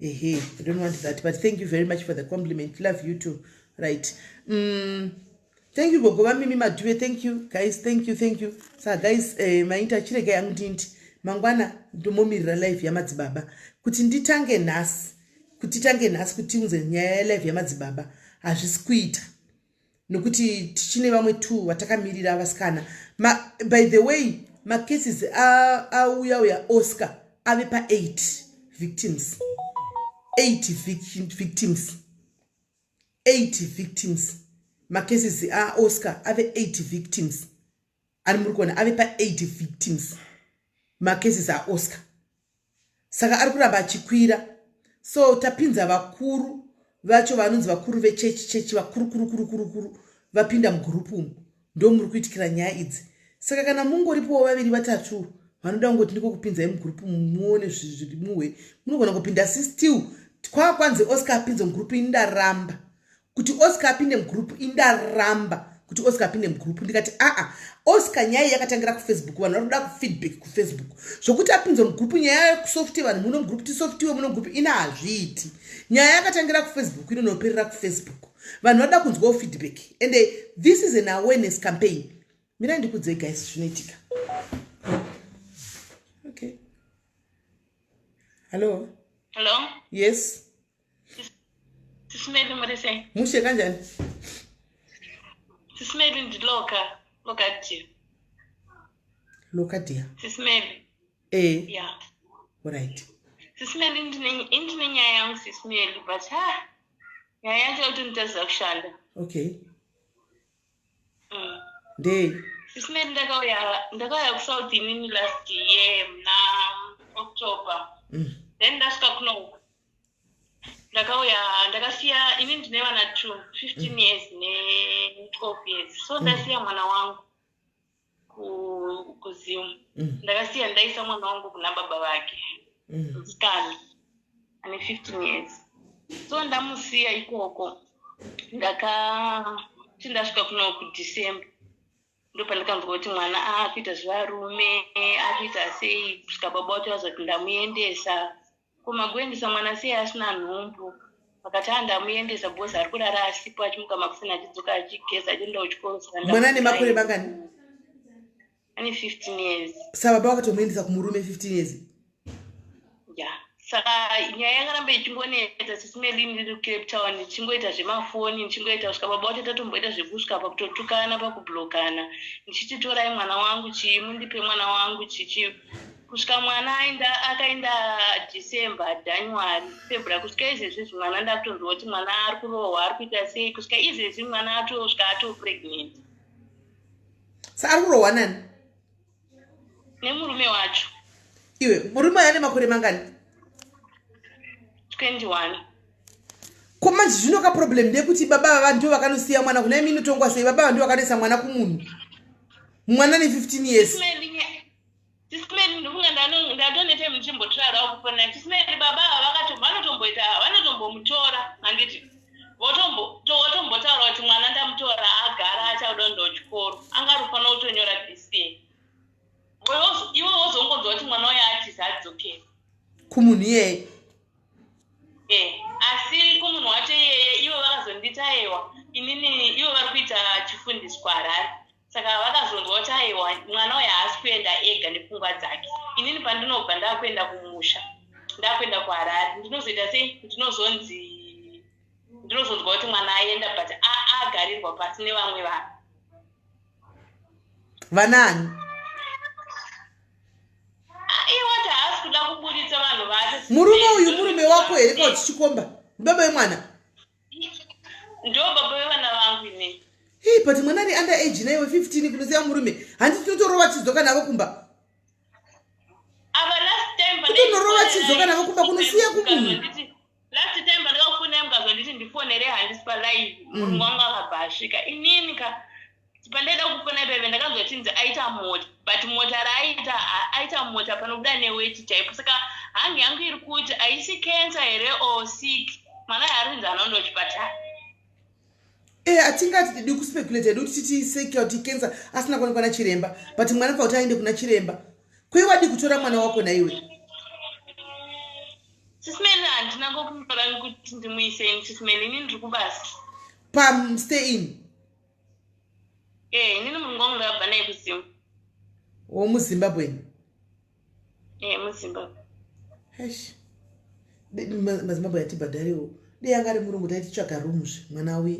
I don't want that. But thank you very much for the compliment. Love you too. Right. Thank you Gogo Mimi Madue. Thank you guys. Thank you. So guys, mainta chirega yangu ndinti mangwana ndomomirira life yamadzibaba kuti nditange nhasi kuti unze nyaya life yamadzibaba hazvisi kuita nokuti tichine vamwe 2 vatakamirira vasikana. By the way, macases auya Oscar ave pa 8 victims. 8 victims. 8 victims. Macases Oscar ave 8 victims. Ari murikuona ave pa 8 victims. Macases Oscar. Saka ari kuramba achikwira. So tapinza vakuru vacho vanonzi vakuru vechechi vakuru vapinda mugrupu ndo muri kuitikira nyaya idzi. Saka kana mungoripowo vaviri vatatu vanoda ngoti ndiko kupinza mugrupu muone zviri muwe munogona kupinda still kwanze Oscar apinze mugrupu indaramba kuti Oscar apinde mugrupu indaramba kuti Oscar apinde mugrupu ndikati Oscar nyaya yakatangira ku Facebook vanhu vanoda ku feedback ku Facebook zvokuti apinze mugrupu nyaya ku software vanhu muno mugrupu ti software muno mugrupu ina hazviiti nyaya yakatangira ku Facebook inonoperera ku Facebook vanhu vanoda kunzwa feedback and this is an awareness campaign. Mira ndikudzei guys zvinoitika. Okay. Hello. Yes. Sismeli murise. Mushe kanjani? Sismeli lokatia. Lokatia. Sismeli. Yeah. Right. Sismeli ndine nyaya yangu sismeli but nyaya yacho kuti nditaza kushanda. Okay. Day. Sismeli ndakauya ku South inini last year na October. Then ndasvika kuno ndakasiya ini ndine vana 15 years ne 12 years. So ndasiya mwana wangu kuzimu. Ndakasiya ndaisa mwana wangu kuna baba vake. Musikana ane 15 years. So ndamusiya ikoko. Ndasvika kuno ku December. Ndo pandakanzwa kuti mwana akuita zvarume akuita sei kusvika baba vacho vazoti ndamuendesa kumakuendesa mwana sei asina nhumbu vakati ndamuendesa bhosi ari kurara asipo achimuka makusina achidzoka achigeza achienda kuchikoro saka mwana ane makore mangani? Ane 15 years. Saka baba vakatomuendesa kumurume 15 years? Yeah. Saka nyaya yakaramba ichingoneta Sismeli ndiri Cape Town nichingoita zvemafoni nichingoita kusvika baba vacho tatomboita zvekusvika pakutotukana pakublokana ndichititorai mwana wangu mundipe mwana wangu kusvika mwana akaenda December, January, February kusvika izvezvi mwana ndakutonzwa kuti mwana ari kurohwa ari kuita sei kusvika izvezvi mwana atosvika pregnant. Saka ari kurohwa nani? Nemurume wacho. Iwe murume ane makore mangani? 21. Koma zvinoka problem ndekuti baba vantu ndio vakanosiya mwana kuna imi notongwa sei baba ndio vakanesa mwana kumunhu. Mwana ni 15 years. Sismeli ndunga ndatonete muchimbotrara kupona Sismeli baba vanotombomutora handiti votombotaura kuti mwana ndamutora agara achauda ndo chikoro angarufana kutonyora DC iwe wozongonzwa kuti mwana uyo atiza adzokera kumunhu iyeye asi kumunhu wacho iyeye ivo vakazondita aiwa inini ivo vari kuita chifundiswa Harare saka vakazonzwa kuti aiwa mwana uyo haasi kuenda ega nepfungwa dzake inini pandinobva ndakuenda kumusha ndakuenda kuHarare ndinozoita sei ndinozonzwa kuti mwana aenda but agarirwa pasi nevamwe vanhu. Vanani? Iwati haasi kuda kubuditsa vanhu vake. Murume uyu murume wako here kana tichikomba? Baba wemwana? Ndo baba wevana vangu ine. But mwana ari under age naiwe 15 kunoziya murume. Handiti totorova chidzoka navo kumba. Ava last time kutonorova chidzoka navo kumba kunosiya kumunhu. Last time ndakafuna mukazonditi ndifonere handisi palive. Munhu wangu akabva asvika. Inini ka pandaida kufona ipapo ndakanzwa chinzi aita mota but mota aita mota panobuda neweti type saka hangi yangu iri kuti aisi cancer here or sick mwana yarinzi anoenda kuchipatara. Atingati tidi kuspekulate kuti titi seke kuti cancer asina kuonekwa na chiremba but mwana pauti aende kuna chiremba kwaiwadi kutora mwana wako na iwe. Sismeli handina ngokumutora kuti ndimuise Sismeli inini ndiri kubasa. Stay in. Nini munhu wangu ndakabva naye kuzimu. Muzimbabwe? Muzimbabwe. Hesh. Mazimbabwe yatibhadhariwo. Dei anga ari murungu taititsvaga rumuzve mwana uye.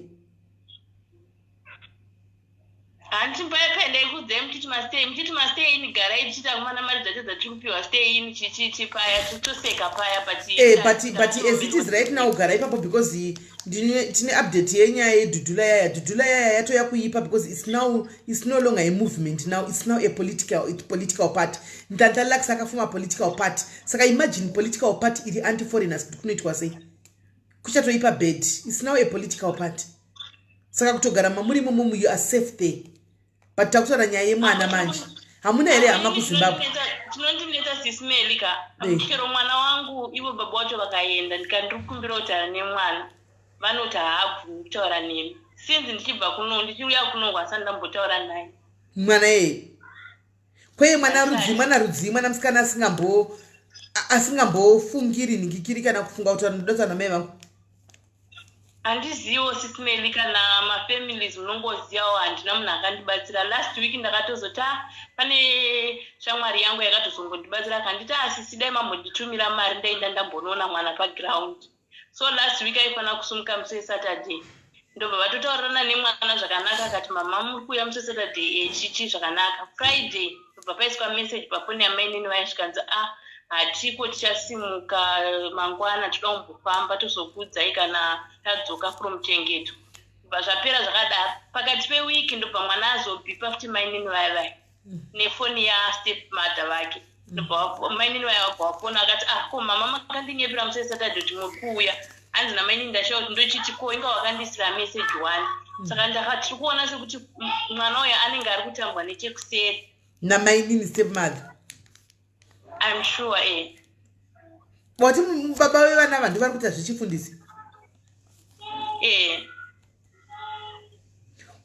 handimbaipendeyi kudzai mutiti mastay in garai tichita kumana mari dzacho dzatiri kupiwa stay in chichichi paya totoseka paya but as it is right now ugara ipapo because tine update yenyaya yedhudhula yaya yatoya kuipa because it's no longer a movement now, it's now a political party. Ndantalakisa akafuma political party, saka imagine political party iri anti-foreigners kuti kunoitwa sei, kuchatoipa bed. It's now a political party, saka kutogara mamuri momo you are safe there. But takutaura nyaya yemwana manje hamuna here hama kuZimbabwe. Tinondineta SIS MELLY ka chero mwana wangu ivo baba wacho vakaenda ndikandikumbira kutaura nemwana vanoti haabvumi kutaura nemi sinzi ndichibva kuno ndichiuya kuno kwasani ndambotaura naye mwana kweye mwana rudzi mwana musikana asingambofungiri ningikiri kana kufunga kuti anodotsana namai vangu. handizivo SIS MELLY kana mafamilies munongozivawo handina munhu akandibatsira. Last week ndakatozoti pane shamwari yangu yakatozongondibatsira akanditi asisi dai mambonditumira mari ndaenda ndambonoona mwana paground. So last week aifana kusumuka musi Saturday ndobva vatotaurirana nemwana zvakanaka akati mama muri kuuya musi Saturday chichi zvakanaka. Friday ndobva paiswa message pafoni yamainini vaisvikanzi hatiko tichasimuka mangwana toda kumbofamba tozokudzai kana tadzoka from chengeto. Ndobva zvapera zvakadaro. Pakati pewiki ndobva mwana azobhipa futi mainini vaivai nefoni yastepmother vake. Ndobva mainini vai vabva wafona akati ko mama makandinyepera musi Saturday kuti muri kuuya. Hanzi namainini ndashaura kuti ndochiti ko inga wakandisira message 1. Saka ndakati tiri kuona sekuti mwana uyo anenge ari kutambwa nechekuseri namainini stepmother. I'm sure Wati baba wevana vanhu vari kuita zvichifundisi.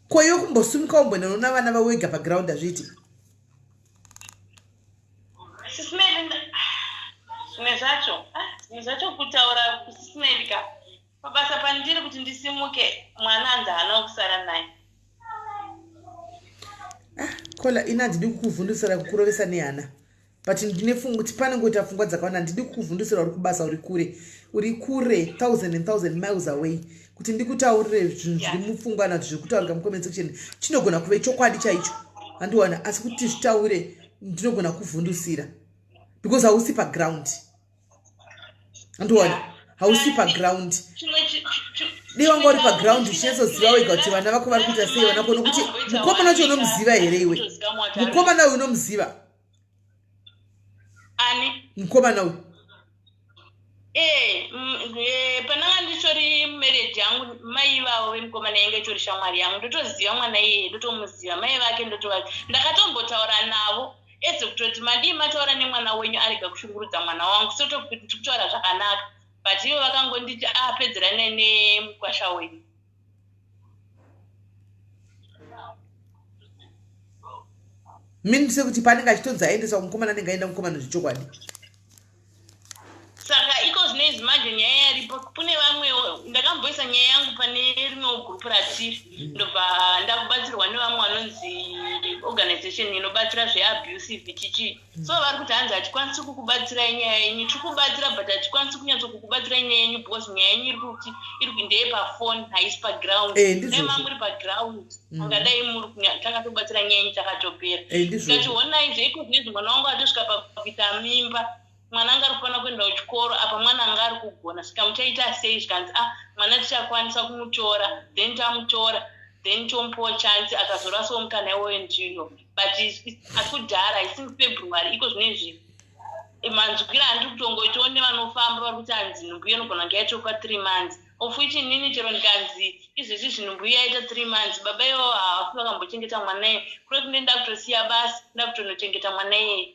Koyo kumbosumuka umbondoona vana vawega paground azviti. SIS MELLY zvimwe zvacho kutaura kuSIS MELLY ka pabasa pandiri kuti ndisimuke mwana hanzi haana kusara naye. Kola ina ndidi kukuvhundusira kukurovesa nehana. But ndinefunga kuti pane ngoita pfungwa dzakawanda ndidi kukuvhundusira uri kubasa uri kure 1000 miles away kuti ndikutaurire zvinhu zviri mupfungwa nazvo zviri kutaurika mucomment section chinogona kuve chokwadi chaicho handiwana asi kuti zvitaure ndinogona kuvhundusira because hausi paground handiwana hausi paground dei wanga uri paground uchinesoziva wega kuti vana vako vari kuita sei vanako nokuti mukomana wacho unomuziva here iwe mukomana uyu unomuziva ani mukomana uyu pananga ndichori marriage yangu mai vavo vemukomana yange ichori shamwari yangu ndotoziva mwana iyeye ndotomuziva mai vake ndotova ndakatombotaura navo eze kutoti madii mataura nemwana wenyu arega kushungurudza mwana wangu sotokuti tiri kutaura zvakanaka but ivo vakangonditi pedzeranai nemukwasha wenyu. mini sekuti panenge achitonzi aendesa kumukomana anenge aenda mukomana zvechokwadi. Saka iko zvinezvi manje nyaya yaripo kune vamwewo ndakamboisa nyaya yangu pane rimwe gurupu ratiri ndobva ndakubatsirwa nevamwe vanonzi organization inobatsira zveabusive chichi so vari kuti hanzi hatikwanisi kukubatsirai nyaya yenyu tiri kubatsira but hatikwanisi kunyatso kukubatsirai nyaya yenyu because nyaya yenyu iri kuti ndeye pafoni haisi paground nema muri paground ungadai muri takatobatsira nyaya yenyu takatopera tikati honai zveiko zvinezvi mwana wangu atosvika pakuita mimba mwana anga ari kufanira kuenda kuchikoro apa mwana anga ari kugona saka muchaita sei zvikanzi mwana tichakwanisa kumutora then tamutora then tomupawo chance akazorasawo mukana iwoyo ndino but asi kudhara isingi February iko zvinezvi manzwira handiri kutongoitawo nevanofamba vari kuti hanzi nhumbu iyo inogona kunge yaitokwa 3 months of which inini chero ndikanzi izvezvi zvinhumbu iyo yaita 3 months baba iwo hafu vakambochengeta mwana iye kuri kuti ndenda kutosiya basi nda kutonochengeta mwana iye.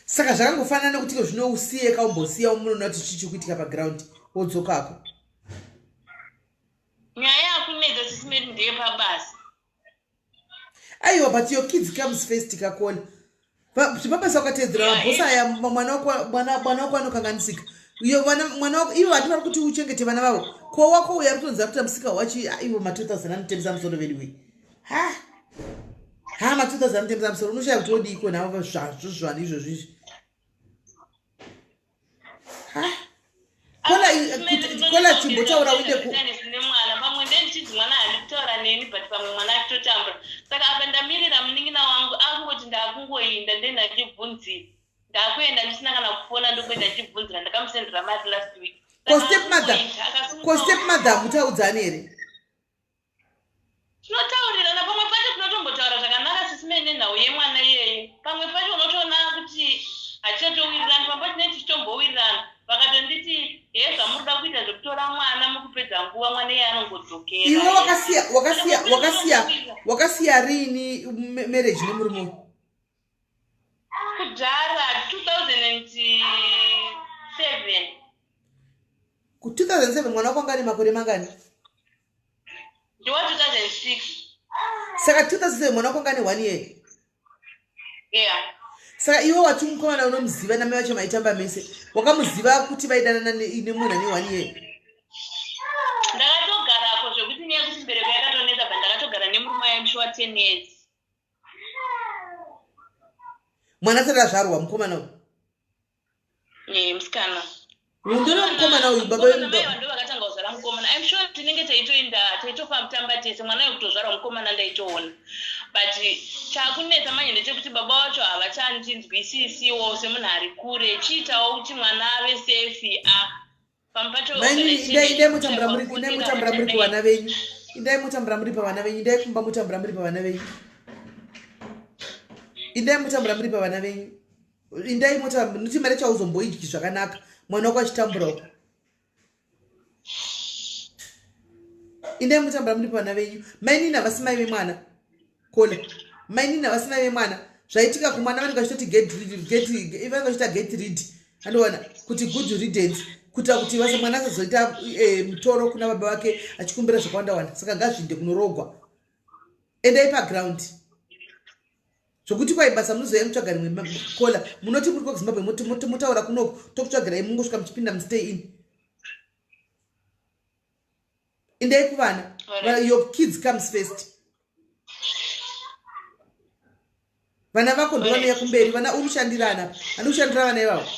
Saka zvakangofanana nekuti zvino usiye kaumbosiya umunona kuti chichi kuitika paground wodzokako. Nyaya yakunedza SIS MELLY ndeye pabasa. Aiwa but your kids comes first kakona. Zvipabasa wakatedzera mabhosa aya mwana wako anokanganisika. Iyo mwana wako ivo vati vari kuti uchengete vana vavo. Ko wako uya kutonza kuti musika wachi ivo ma 2000 anotembesa musoro vedu. Ma 2000 anotembesa musoro unoshaya kuti odi iko navo zvazvo izvozvi. Kola chimbo chaura uite ku mwana pamwe ndechidzi mwana handikutaura neni but pamwe mwana achitotambura. Saka apa ndamirira munin'ina wangu akungoti ndakungoinda ndenda ndichibvunzira. Ndakuenda ndisina kana kufona ndokuenda ndichibvunzira ndakamusendera mari last week. Ko stepmother mutaudzani here? Tinotaurirana pamwe pacho tinotombotaura zvakanaka sisimene nhau yemwana iyeyi. Pamwe pacho unotoona kuti hatichatowirirani pamwe pacho tichitombowirirana. Vakatonditi yezva muruda kuita zvekutora mwana mukupedza nguva mwana iye anongodzokera. Iwe wakasiya rini marriage nemurume? Kudhara 2007. Ku 2007 mwana wako anga ane makore mangani? Ndiwa 2006. Saka 2007 mwana wako anga ane 1 year. Yeah. Saka iwe wati mukomana unomuziva namai vacho maitamba mese. Wakamuziva kuti vaidanana nemunhu ane 1 year. Ndakatogarako zvokuti nyaya kuti mbereko yakatonetsa but ndakatogara nemurume waimshuwa 10 years. Mwana asati azvarwa mukomana uyu? Musikana. Undona mukomana uyu baba vedu ndo vakatanga kuzvara mukomana. I'm sure tinenge taitofamba tamba tese mwana wekutozvarwa mukomana ndaitoona. But chakunetsa manje ndechekuti baba vacho havachandinzwisisiwo semunhu ari kure chiitawo kuti mwana ave safe. Pampacho indai mutambura muri pavana venyu. Indai mutambura muri pavana venyu. Indai kumba mutambura muri pavana venyu. Indai mutambura muri pavana venyu. Indai mutambura nuti mari chauzomboidyi zvakanaka. Mwana wako achitamburawo. Indai mutambura muri pavana venyu. Mainini havasi mai vemwana. Kola. Mainini havasi mai vemwana. Zvaitika kumwana vanenge vachitoti get read. Andoona kuti good riddance. Kuita kuti vasa mwana asazoita mutoro kuna baba wake achikumbira zvakawanda. Saka ngazvinde kunorogwa. Endai paground. Zvokuti kwaibasa munozoya mutsvagari mwekola munoti muri kuzimbabwe mutaura kunoku tokutsvagirai mungosvika muchipinda mustay in. Endai kuvana. Your kids comes first. Vana vako ndo vanouya kumberi. Vana urushandirana. Ani ushandira vana ivavo?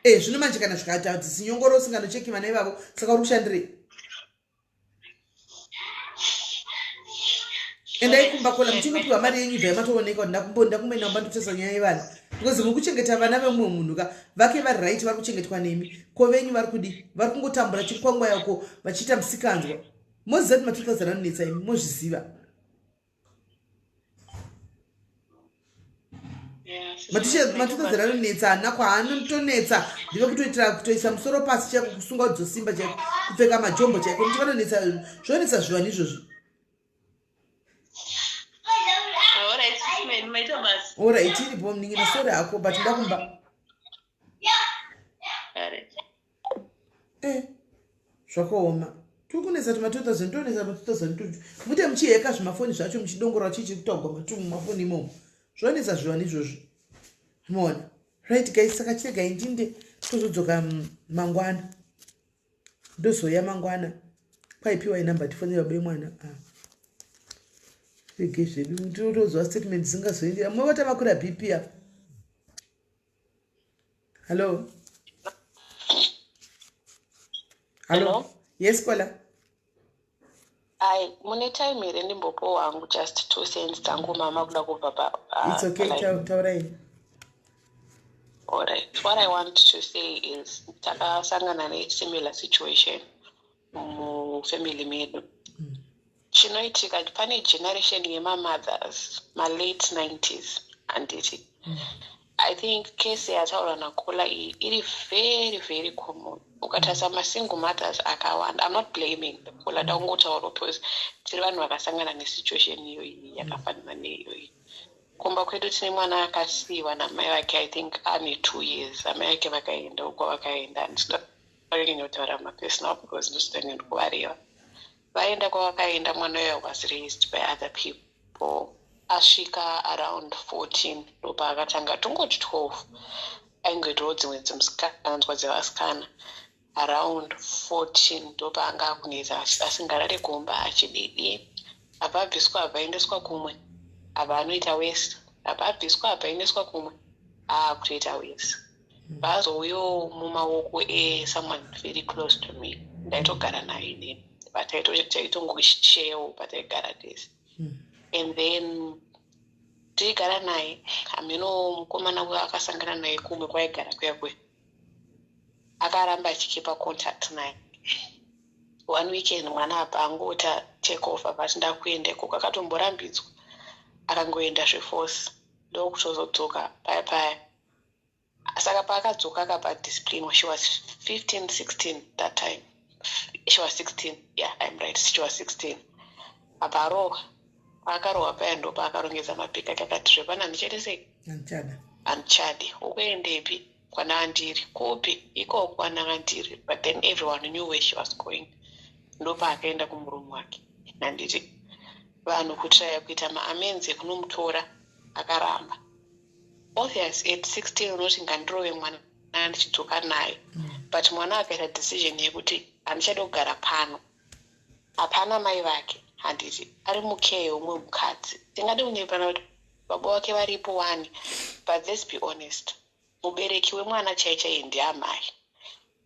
Zvino manje kana zvikata kuti sinyongoro usinganocheki vana ivavo saka uri kushandirei? Endai kumba kola muchingopiwa mari yenyu ibva yamatooneka kuti ndakumboenda kumbandotesa nyaya yevana. Because mukuchengeta vana vemumwe munhu ka vake vari right vari kuchengetwa nemi. Ko venyu vari kudi? Vari kungotambura chiri kwanguva yako vachiita musikanzwa. Moziva kuti ma2000 anonetsa imi mozviziva. Ma2000 anonetsa ana kwaanotonetsa ndive kutoitira kutoisa musoro pasi chaiko kusunga udzosimba chaiko kupfeka majombo chaiko kuti vanonetsa zvonetsa zviwa izvozvo. Alright, iripo mningina sorry hako but ndakumba. Zvakaoma. Tukunetsa kuti ma2000 tonetsa ma2000 mute muchiheka zvimafoni zvacho muchidongora chichi kutagwa matumu mumafoni imomo. Zvonetsa zviwa izvozvo. Mona. Right guys, saka chiregai ndinde tozodzoka mangwana. Ndozoya mangwana. Kwaipiwa inamba tifonera babe mwana. Zvedu totozwa statement zingazoendera mwe vatamakura BP ya. Hello. Yes kola. Mune time here ndimbopo wangu just 2 cents tangu mama kuda kubva It's okay, taurai. Alright, what I want to say is takasangana similar situation family medu. Chinoitika pane generation yema-mothers, ma-late 90s, anditi. I think case yataura nakola iri very, very common. Ukatasa ma-single mothers akawanda. I'm not blaming them. Kola daungotaura because tiri vanhu vakasangana nesituation iyoyi yakafanana neiyoyi. Kumba kwedu tine mwana akasiiwa namai vake I think ane 2 years. Amai vake vakaenda uko vakaenda. Ndinotaura kutaura ma-personal because ndositani ndikuvareva. Vaenda kwavakaenda mwana uyo was raised by other people. Asvika around 14 ndopa akatanga tongoti 12 aingoitawo dzimwe dzimusikanzwa dzevasikana. Around 14 ndopa anga akunetsa asingarare gomba achididi. Abva abviswa abvaendeswa kumwe. Ava anoita wese. Abva abviswa abvaendeswa kumwe. Akutoita wese. Bazouyo mumaoko someone very close to me. Ndaitogara naye nini. but taitongosheyawo pataigara tese. And then tigara naye hameno mukomana uyo akasangana naye kumwe kwaigara kuyakwe akaramba achikipa contact naye. One weekend mwana apa angota take off but ndakuendeko kakatomborambidzwa akangoenda zveforce ndokutozodzoka paya. Saka paakadzoka akapa discipline when she was 15, 16 that time. She was 16. Yeah, I'm right. She was 16. Aparoha akarohwa paya ndo paakarongedza mapika akati zvepana ndichaite anchadi ukuendepi kwana Andiri kupi ikoko kwana Andiri, but then everyone knew where she was going. Ndo paakaenda kumurume wake. Nanditi vanhu kutraya kuita maamenzi kunomutora akaramba. Obvious at 16 unoti ngandirove mwana ndichidzoka naye, but mwana akaita decision yekuti handichada kugara pano, hapana mai vake, handiti ari mukeyo umwe mukadzi. Tingade kunyepana kuti baba wake varipo wani, but let's be honest, mubereki wemwana chaichai ndiamai.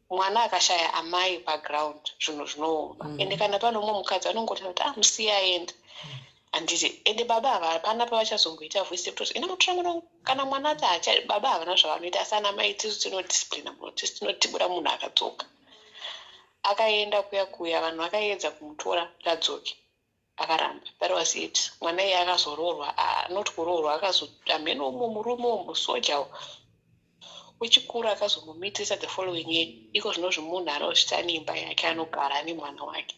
Mwana akashaya amai background zvinhu zvinooma, ende kana pano umwe mukadzi anongoti kuti musiya aende. Handiti ende baba hapana pavachazongoita voice kuti inomutora kana mwana ati baba havana zvavanoita, asi ana mai tisu tinodisciplina munhu, tisu tinotibura munhu akadzoka. Akaenda kuya vanhu vakaedza kumutora adzoke akaramba. That was it. Mwana iye akazoroorwa, not kuroorwa, akazoameno umwe murume musoja wechikuru akazomumitisa the following year. Iko zvino zvomunhu anozvita neimba yake anogara nemwana wake,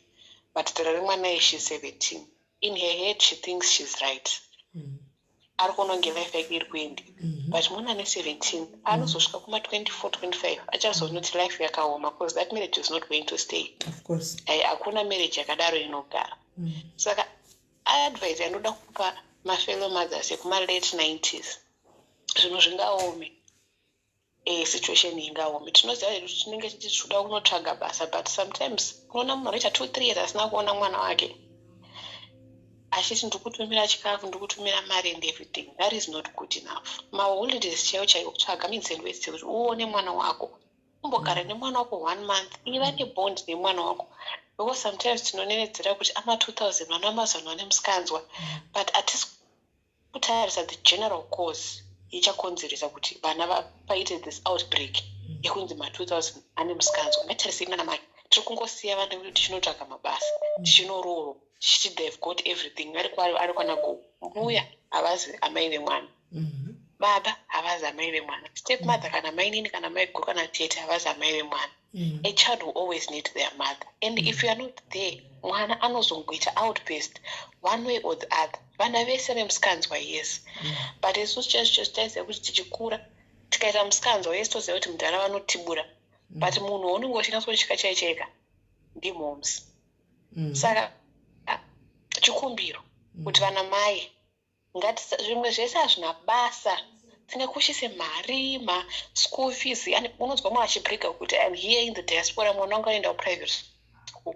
but zera remwana iye she's 17. In her head she thinks she's right. Ari kunonge life yake iri kuenda, but mwana ane 17 anozosvika kuma 24, 25 achazonoti life yakaoma, because that marriage is not going to stay. Of course. Hakuna marriage yakadaro inogara. Saka advice anoda kupa mafellow mothers ekuma late 90s, zvinhu zvingaome, situation ingaome. Tinoziva kuti tinenge tichida kunotsvaga basa, but sometimes unoona munhu anoita 2-3 years asina kuona mwana wake, achiti ndikutumira chikafu, ndikutumira mari and everything. That is not good enough. Maholidays chaiwo chaiwo kutsvaga means and ways kuti uone mwana wako, umbogara nemwana wako 1 month, iva nebond nemwana wako. Because sometimes tinonenedzera kuti ama 2000 vana vamazano vane musikanzwa, but hatisi kutarisa the general cause ichakonzeresa kuti vana paite this outbreak yekunzi ma 2000 ane musikanzwa. Ngatitarisi mwana mai, tiri kungosiya vana vedu tichinotsvaga mabasa, tichinororo, tichiti they've got everything. Ari kwana kuuya havazi amai vemwana, baba havazi amai vemwana, stepmother kana mai nini kana mai guru kana tete havazi amai vemwana. A child will always need their mother, and if you are not there, mwana anozongoita outburst one way or the other. Vana vese vemusikanzwa yes, but isusu taiziva kuti tichikura tikaita musikanzwa yese toziva kuti mudhara vanotibura, but munhu unongochinatsocheka chaicheka ndimomsi. Saka chikumbiro kuti vana mai zvimwe zvese hazvina basa, tingakushise mari, school fees. And unonzwa mwana achibrika kuti I'm here in the diaspora, mwana wangu aenda private school.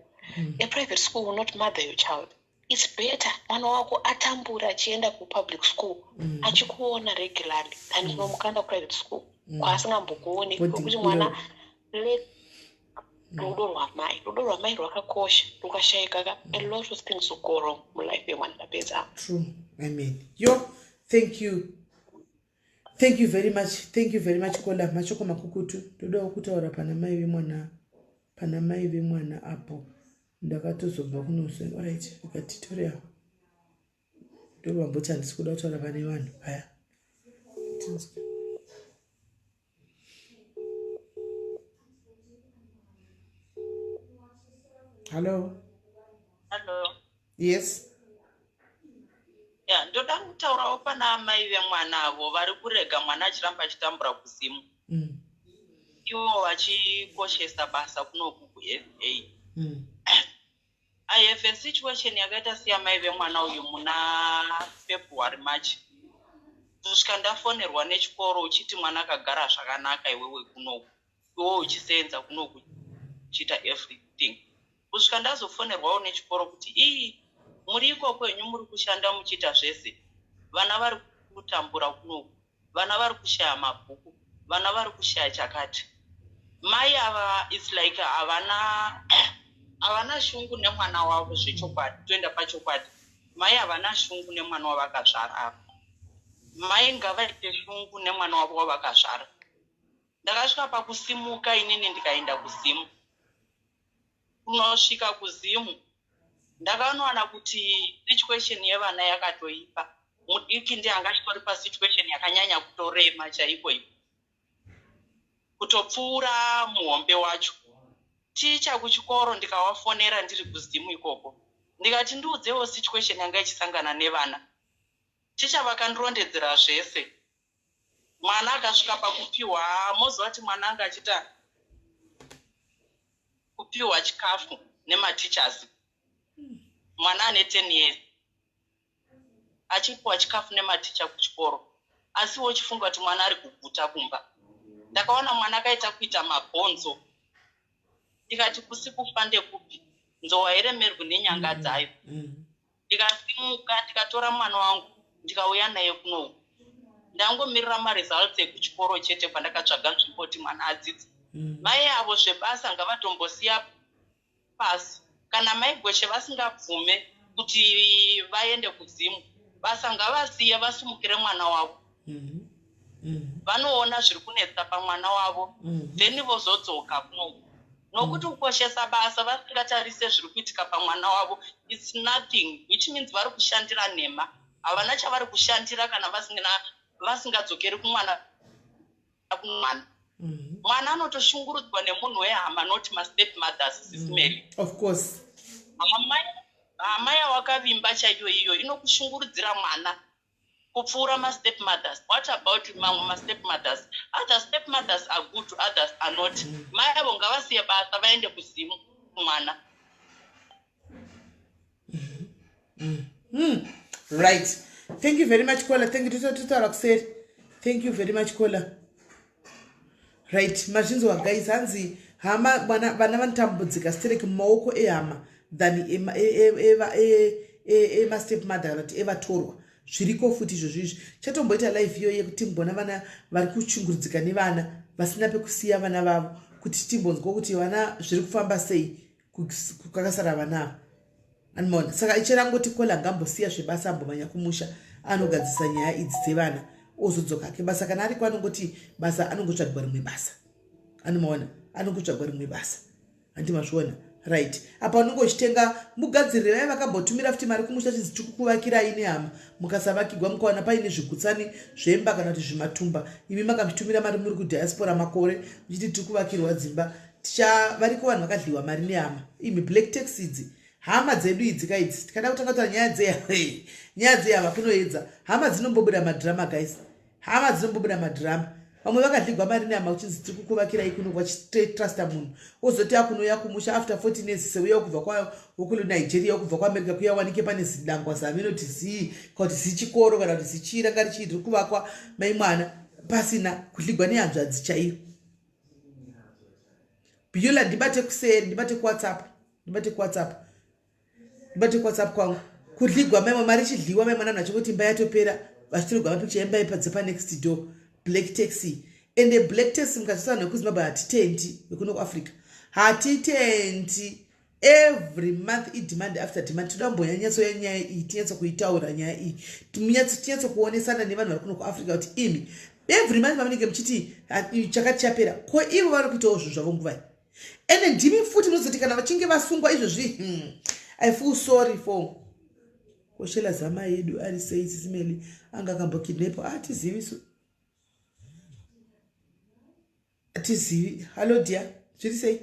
A private school will not mother your child. It's better mwana wako atambura achienda kupublic school, achikuona regularly than kunomukanda private school kwasingambokuoni, kuti mwana rudo rwamai rwakakosha. Rukashayika, a lot of things will go wrong mulife yemwana lapedza. True. Amen. Thank you very much Kola machoko makukutu. Toda kutaura pana mai vemwana apo ndakatozobva kunoswe. Alright, ukatitoria ndo wamboti handisikuda kutaura pane vanhu paya. Hello. Yes. Ndoda kutaurawo pana amai vemwana avo vari kurega mwana achiramba achitambura kuzimu, ivo vachikoshesa basa kunoku kuFA. I have a situation yakaita seyamai vemwana uyu muna February March. Kusvika ndafonerwa nechikoro uchiti mwana akagara zvakanaka iwewe kunoku, iwe uchisenza kunoku uchiita everything. Kusvika ndazofonerwawo nechikoro kuti muri iko kwenyu muri kushanda muchiita zvese, vana vari kutambura kunoku, vana vari kushaya mabhuku, vana vari kushaya chakati. Mai ava it's like havana havana shungu nemwana wavo zvechokwadi. Toenda pachokwadi, mai havana shungu nemwana wavakazvara apa. Mai ngavaite shungu nemwana wavo wavakazvara. Ndakasvika pakusimuka inini ndikaenda kuzimu. Kunosvika kuzimu ndakanowana kuti situation yevana yakatoipa. Mudiki ndiye anga chitori pasituation yakanyanya kutorema chaiko ipo, kutopfuura muhombe wacho. Ticha kuchikoro ndikawafonera ndiri kuzimu ikoko, ndikati ndiudzewo situation yanga ichisangana nevana. Ticha vakandirondedzera zvese. Mwana akasvika pakupiwa, mozoti mwana anga achita kupiwa chikafu nematichers. Mwana ane 10 years achipiwa chikafu nematicha kuchikoro, asi wochifunga kuti mwana ari kuguta kumba. Ndakaona mwana akaita kuita mabhonzo, ndikati kusikufa ndekupi, nzowa iremerwe nenyanga dzayo. Ndikasimuka ndikatora mwana wangu ndikauya naye kuno. Ndangomirira maresults ekuchikoro chete pandakatsvaga nzvimbo kuti mwana adzidze. Mai avo zvebasa ngavatombosiya pasi. Kana mai gweshe vasingabvume kuti vaende kuzimu, basa ngavasiye vasimukire mwana wavo. Vanoona zviri kunetsa pamwana wavo, then vozodzoka kuno. Nokuti kukoshesa basa vasingatarise zviri kuitika pamwana wavo, it's nothing, which means vari kushandira nhema. Havana chavari kushandira kana vasingadzokeri kumwana. Mwana anotoshungurudzwa nemunhu wehama, not my stepmothers, SIS MELLY. Of course. Hama yawakavimba chaiyo iyo inokushungurudzira mwana kupfuura ma stepmothers. What about my stepmothers? Other stepmothers are good, others are not. Mai avo ngavasiye basa vaende kuzimu mwana. Right. Thank you very much, Kola. Thank you to Thank you very much, Kola. Right. Mazhinzo wa guys hanzi hama vana vanotambudzika stereki mumaoko ehama than ema stepmother kana kuti evatorwa. Zviriko futi izvozvizvi. Chatomboita live iyo yekuti mbona vana vari kuchungurudzika nevana vasina pekusiya vana vavo kuti timbonzwa kuti vana zviri kufamba sei kukakasara vana. Anmona saka ichirangoti Kola ngambosiya zvebasa ambomanya kumusha anogadzisa nyaya idzi dzevana ozodzoka ke basa kana ari kwanongoti basa anongotsvagwa rimwe basa. Anmona anongotsvagwa rimwe basa. Andimazviona. Right. Apa unongochitenga mugadzirire vaya vakambotumira futi mari kumusha chinzi tikukuvakirai nehama mukasavakigwa mukawana paine zvigutsani zvemba kana kuti zvimatumba imi makambotumira mari muri kudiaspora makore muchiti tikuvakirwa dzimba variko vanhu vakadliwa mari nehama imi black tax idzi hama dzedu idzi kaidzi tikada kutanga kuti nyaya dzehama kunoedza hama dzinombobuda madrama guys, hama dzinombobuda madrama. Vamwe vakadligwa mari nehama uchinzi tiri kukuvakirai kuno vachitrusta munhu ozoti akunouya kumusha after 14 years seuya kubva Nigeria kubva kuAmerica kuya wanike pane zidangwa zavinoti zii kuti zichikoro kana kuti zichiranga richiri kuvakwa mai mwana pasina kudligwa nehanzvadzi chaiyo. Biyula ndibate kuseri ndibate kuwhatsapp kwangu kudligwa mai mari chidliwa mai mwana nachikuti imba yatopera vachitorwa mapikicha emba ipa next door. Black taxi and the black taxi mukachisa nekuzimbabwe hatitendi wekuno kuAfrica hatitendi. Every month demand after demand tudambonya nyatso nyaya iyi tinyatso kuitaura nyaya iyi tinyatso kuonesana nevanhu vari kuno kuAfrica kuti imi every month mavanenge muchiti chakati chapera ko ivo vari kuitawo zvinhu zvavo nguva iyi. And ndimi futi munozoti kana vachinge vasungwa izvozvi I feel sorry for koshela zama yedu ari sei SIS MELLY anga kambokidnapo atiziviso atizivi. Hello dear, zviri sei?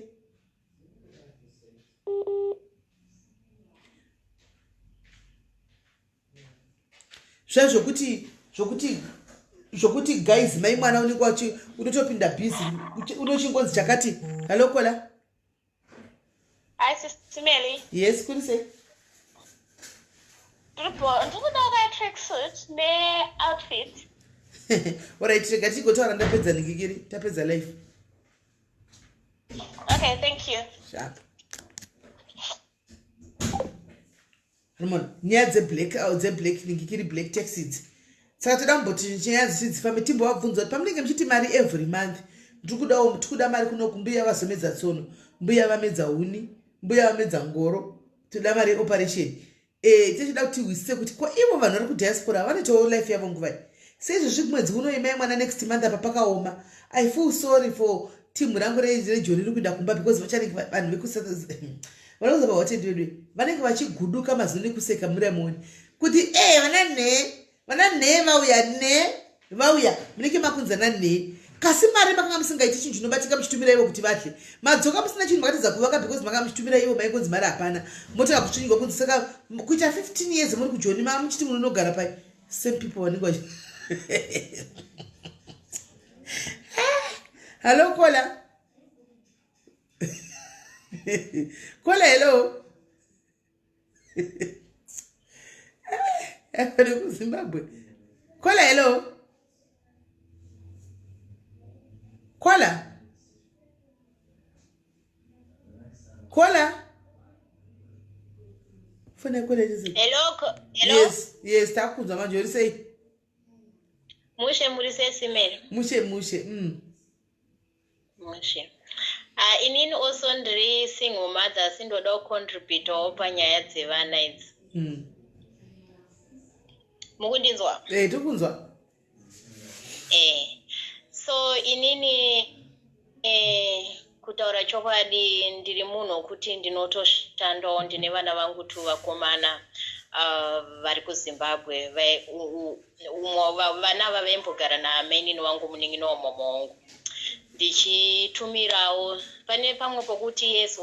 Zvokuti guys mai mwana unenge unotopinda busy unochingonzi chakati. Hello Kola. Hi SIS MELLY. Yes, kuri sei? Ndikuda tracksuit ne-outfit. Alright, rega tigotaura ndapedza ningikiri tapedza live. Okay, thank you. Sharp. Ramon, nyaya dze-black ningikiri black taxis. Saka toda mboti nyaya dzichifamba timbovabvunza kuti pamunenge muchiti mari every month tikuda mari kuno kumbuya vazomedza tsono, mbuya vamedza huni, mbuya vamedza ngoro toda mari yeoperation tichida kuti tihwisise kuti ko ivo vanhu vari kudiaspora vanoitawo life yavo nguva seizvozvi mwedzi unoimai mwana next month apa pakaoma. I feel sorry for timu rangu rejoni riri kuenda kumba because vachanenge vanhu vekuvanozapa hotedwedwe vanenge vachiguduka mazoni kuseka muramoni kuti vana vauya munenge makunzana kasi mari makanga musingaiti chinhu chinobatika muchitumira ivo kuti vadle madzoka musina chinhu makatidza kuvaka because makanga muchitumira ivo maikonzi mari hapana motaka kuchinyingwa kunzi saka kuita 15 years muri kujoni maa muchiti munonogara pai same people vanenge hello Kola. Kola, hello. Zimbabwe. Kola, hello. Kola. Kola. Hello. Yes, takuzwa manje uri sei? Mushe muri SIS MELLY. Mushe. Mushe. Inini also ndiri single mother sindoda kucontribute panyaya dzevana idzi. Mukundinzwa? Tikunzwa. So inini kutaura chokwadi ndiri munhu kuti ndinotoshandawo ndine vana vangu 2 vakomana vari kuZimbabwe. Vana vavaimbogara namainini wangu munin'ina wamama wangu. Ndichitumirawo pane pamwe pokuti yes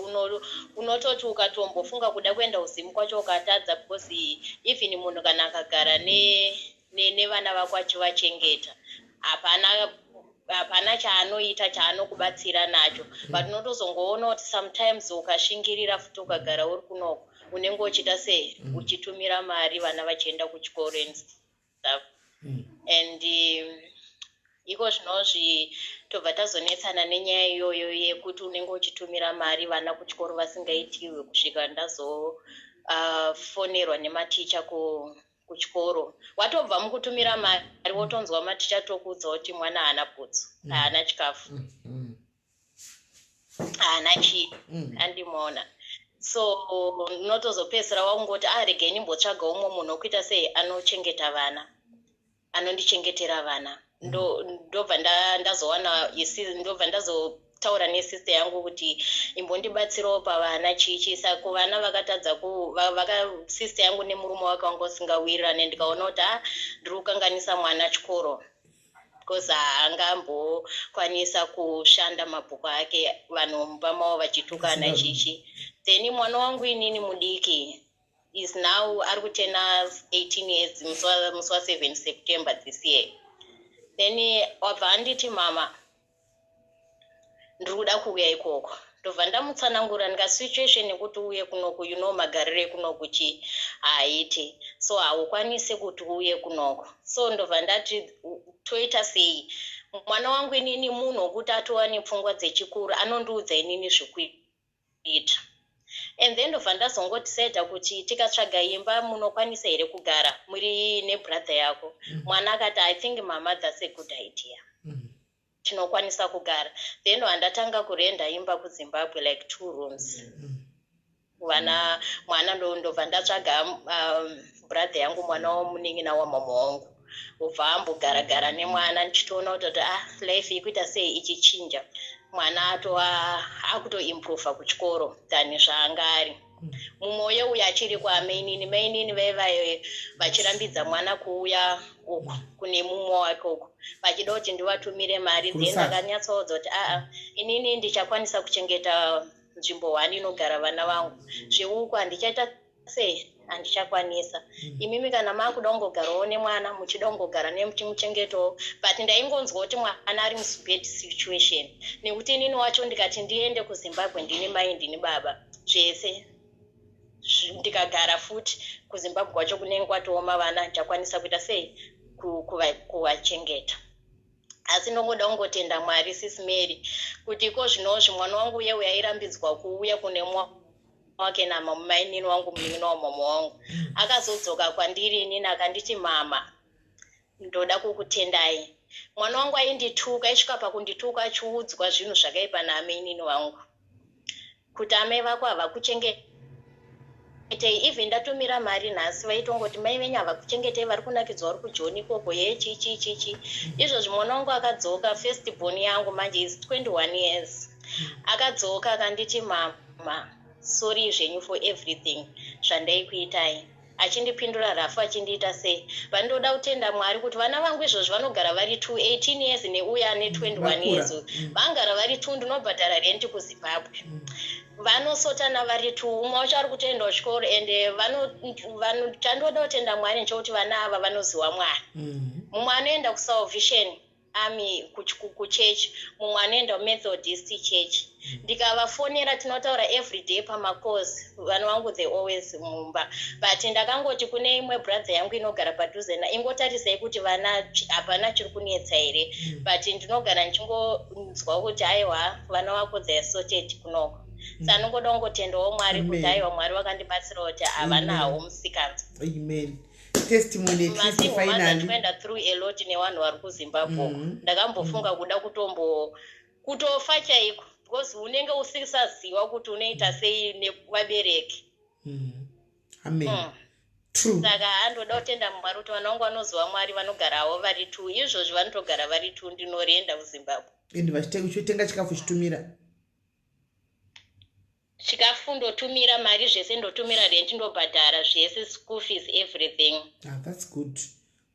unototi ukatombofunga kuda kuenda uzimu kwacho ukatadza because even munhu kana akagara nevana vako achivachengeta hapana chaanoita chaanokubatsira nacho but unotozongoona kuti sometimes ukashingirira futi ukagara uri kunoko unenge uchita sei uchitumira mari vana vachienda kuchikoro and stuff and iko zvinozvi tobva tazonetsana nenyaya iyoyo yekuti unenge uchitumira mari vana kuchikoro vasingaitiwe kusvika ndazofonerwa nematicha kuchikoro watobva mukutumira mari wotonzwa maticha tokuudza kuti mwana haana bhutsu haana chikafu haana chii andimaona so unotozopedzisira waungoti regai nimbotsvaga umwe munhu wokuita sei anochengeta vana anondichengetera vana ndobva ndobva ndazotaura nesister yangu kuti imbondibatsirawo pavana chichi saka vana vakatadza sister yangu nemurume wake wanga usingawirirane ndikaona kuti ndiri kukanganisa mwana chikoro because haangambokwanisa kushanda mabhuku ake vanhu mumba mavo vachitukana chichi then mwana wangu inini mudiki is now ari kutena 18 years musi wa 7 September this year. Then wabva anditi mama ndiri kuda kuuya ikoko ndobva ndamutsanangura ndikasituation yekuti uye kunoku magarire kunoku chi haaiti so haukwanisi kuti uye kunoko so ndobva ndati toita sei mwana wangu inini munhu wokuti atova nepfungwa dzechikuru anondiudza inini zvekuita and then ndobva ndazongotisaidha kuti tikatsvaga imba munokwanisa here kugara muri nebrother yako mwana akati I think mama that's a good idea tinokwanisa kugara then handatanga kurenda imba kuZimbabwe like 2 rooms mwana ndobva ndatsvaga brother yangu mwana womunin'ina wamama wangu ubva ambogara nemwana ndichitoona kuti life ikuita sei ichichinja mwana akutoimprova kuchikoro than zvaanga ari mumwoyo uyu achiri kwamainini vaivaye vachirambidza mwana kuuya uku kune mumwe wake uku vachida kuti ndivatumire mari then ndakanyatsaudza kuti inini ndichakwanisa kuchengeta nzvimbo 1 inogara vana vangu zveuku handichaita sei handichakwanisa imimi kana makuda kungogarawo nemwana muchida kungogara nemuchengetowo but ndaingonzwa kuti mwana ari musbad situation nekuti inini wacho ndikati ndiende kuZimbabwe ndine mai ndine baba zvese ndikagara futi kuZimbabwe kwacho kunenge kwatooma vana ndichakwanisa kuita sei kuvachengeta asi ndongoda kungotenda Mwari SIS MELLY kuti iko zvinozvi mwana wangu uye uyairambidzwa kuuya kune wake namainini wangu munin'ina wamama wangu akazodzoka kwandiri inini akanditi mama ndoda kukutendai mwana wangu aindituka aisvika pakundituka achiudzwa zvinhu zvakaipa namainini wangu kuti amai vako havakuchengetei. Even ndatumira mari nhasi vaitongoti mai venyu havakuchengetei, vari kunakidzwa vari kujoni ikoko chichi. Izvozvi mwana wangu akadzoka, first born yangu manje is 21 years. Akadzoka akanditi mama, sorry zvenyu for everything zvandaikuitai. Achindipindura rafu achindiita sei. Vandoda kutenda Mwari kuti vana vangu izvozvi vanogara vari 18 years neuya ane 21 years. Vangara vari 2 ndinobhadhara renti kuZimbabwe. Vanosotana vari 2, umwe wacho ari kutoenda kuchikoro ende chandoda kutenda Mwari nchekuti vana ava vanoziva Mwari. Mumwe anoenda kuSalvation Army kuchechi, mumwe anoenda kuMethodist Church. Ndikavafonera tinotaura everyday pamakosi, vanhu vangu they always mumba. But ndakangoti kune imwe brother yangu inogara padhuze ingotarisai kuti vana hapana chiri kunetsa here. But ndinogara ndichingonzwa kuti aiwa vana vako they are sorted kunoko. Sanongoda kungotendawo Mwari kuti aiwa Mwari vakandibatsira kuti havanawo musikana. Amen. Testimony finally. Ndikaenda through a lot nevanhu vari kuZimbabwe. Ndakambofunga kuda kutofa chaiko. Because unenge usisaziva kuti unoita sei nevabereki. Amen. True. Saka andoda kutenda Mwari kuti vana vangu vanoziva Mwari vanogarawo vari 2. Izvozvi vanotogara vari 2 ndinorienda kuZimbabwe. Ende vachitenga chikafu chitumira. Chikafu ndotumira, mari zvese ndotumira, renti ndobhadhara zvese, school fees, everything. That's good.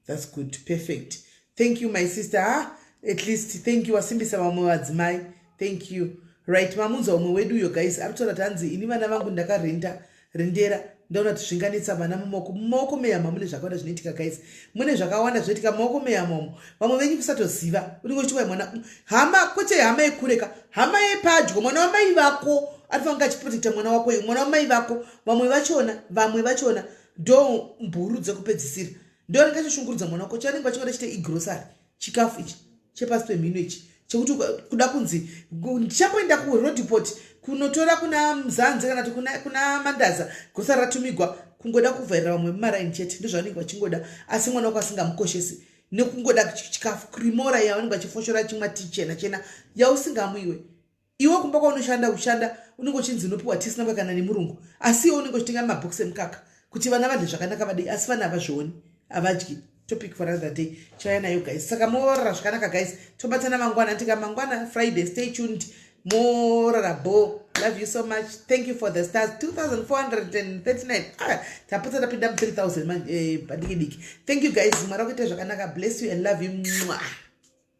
That's good. Perfect. Thank you, my sister. At least thank you wasimbisa vamwe vadzimai. Thank you. Right, mamunza umwe wedu yo guys. Aritola tanzi ini vana vangu ndakarendera ndaona kuti zvinganetsa vana mumaoko meyama mune zvakawanda zvinoitika guys. Mune zvakawanda zvinoitika mumaoko meyama umo. Vamwe venyu kusatoziva. Unenge uchiwa mwana hama kwete hama yekureka, hama yepadyo, mwana wamai vako arifanga achiprotekta mwana wako, mwana wamai vako. Vamwe vachona ndo mburu dzekupedzisira. Ndo ringachoshungurudza mwana wako chanenge vachingoda chite igrosari. Chikafu ichi chepasi pemhino ichi chekuti kuda kunzi ndichapoenda kurodipoti kunotora kuna Mzanzi kana kuti kuna Mandaza gosara ratumigwa kungoda kuvhairira vamwe mumaraini chete ndozvavanenge vachingoda, asi mwana wako asingamukoshesi nekungoda chikafu krimora yavanenge vachifoshora chimwa tichena yausingamwiwe. Iwe kumba kwaunoshanda unenge uchinzi unopiwa tisina kana nemurungu, asi iwe unenge uchitenga mabhokisi emukaka kuti vana vadye zvakanaka vadei, asi vana havazvioni, havadyi. Topic for another day. Chayana you guys. Saka more zvakanaka guys. Tobatana mangwana antika mangwana Friday. Stay tuned. More rabo. Love you so much. Thank you for the stars. 2,439. Tapota tapinda 3,000 man. Thank you guys. Marakwita zvakanaka. Bless you and love you. Mwah.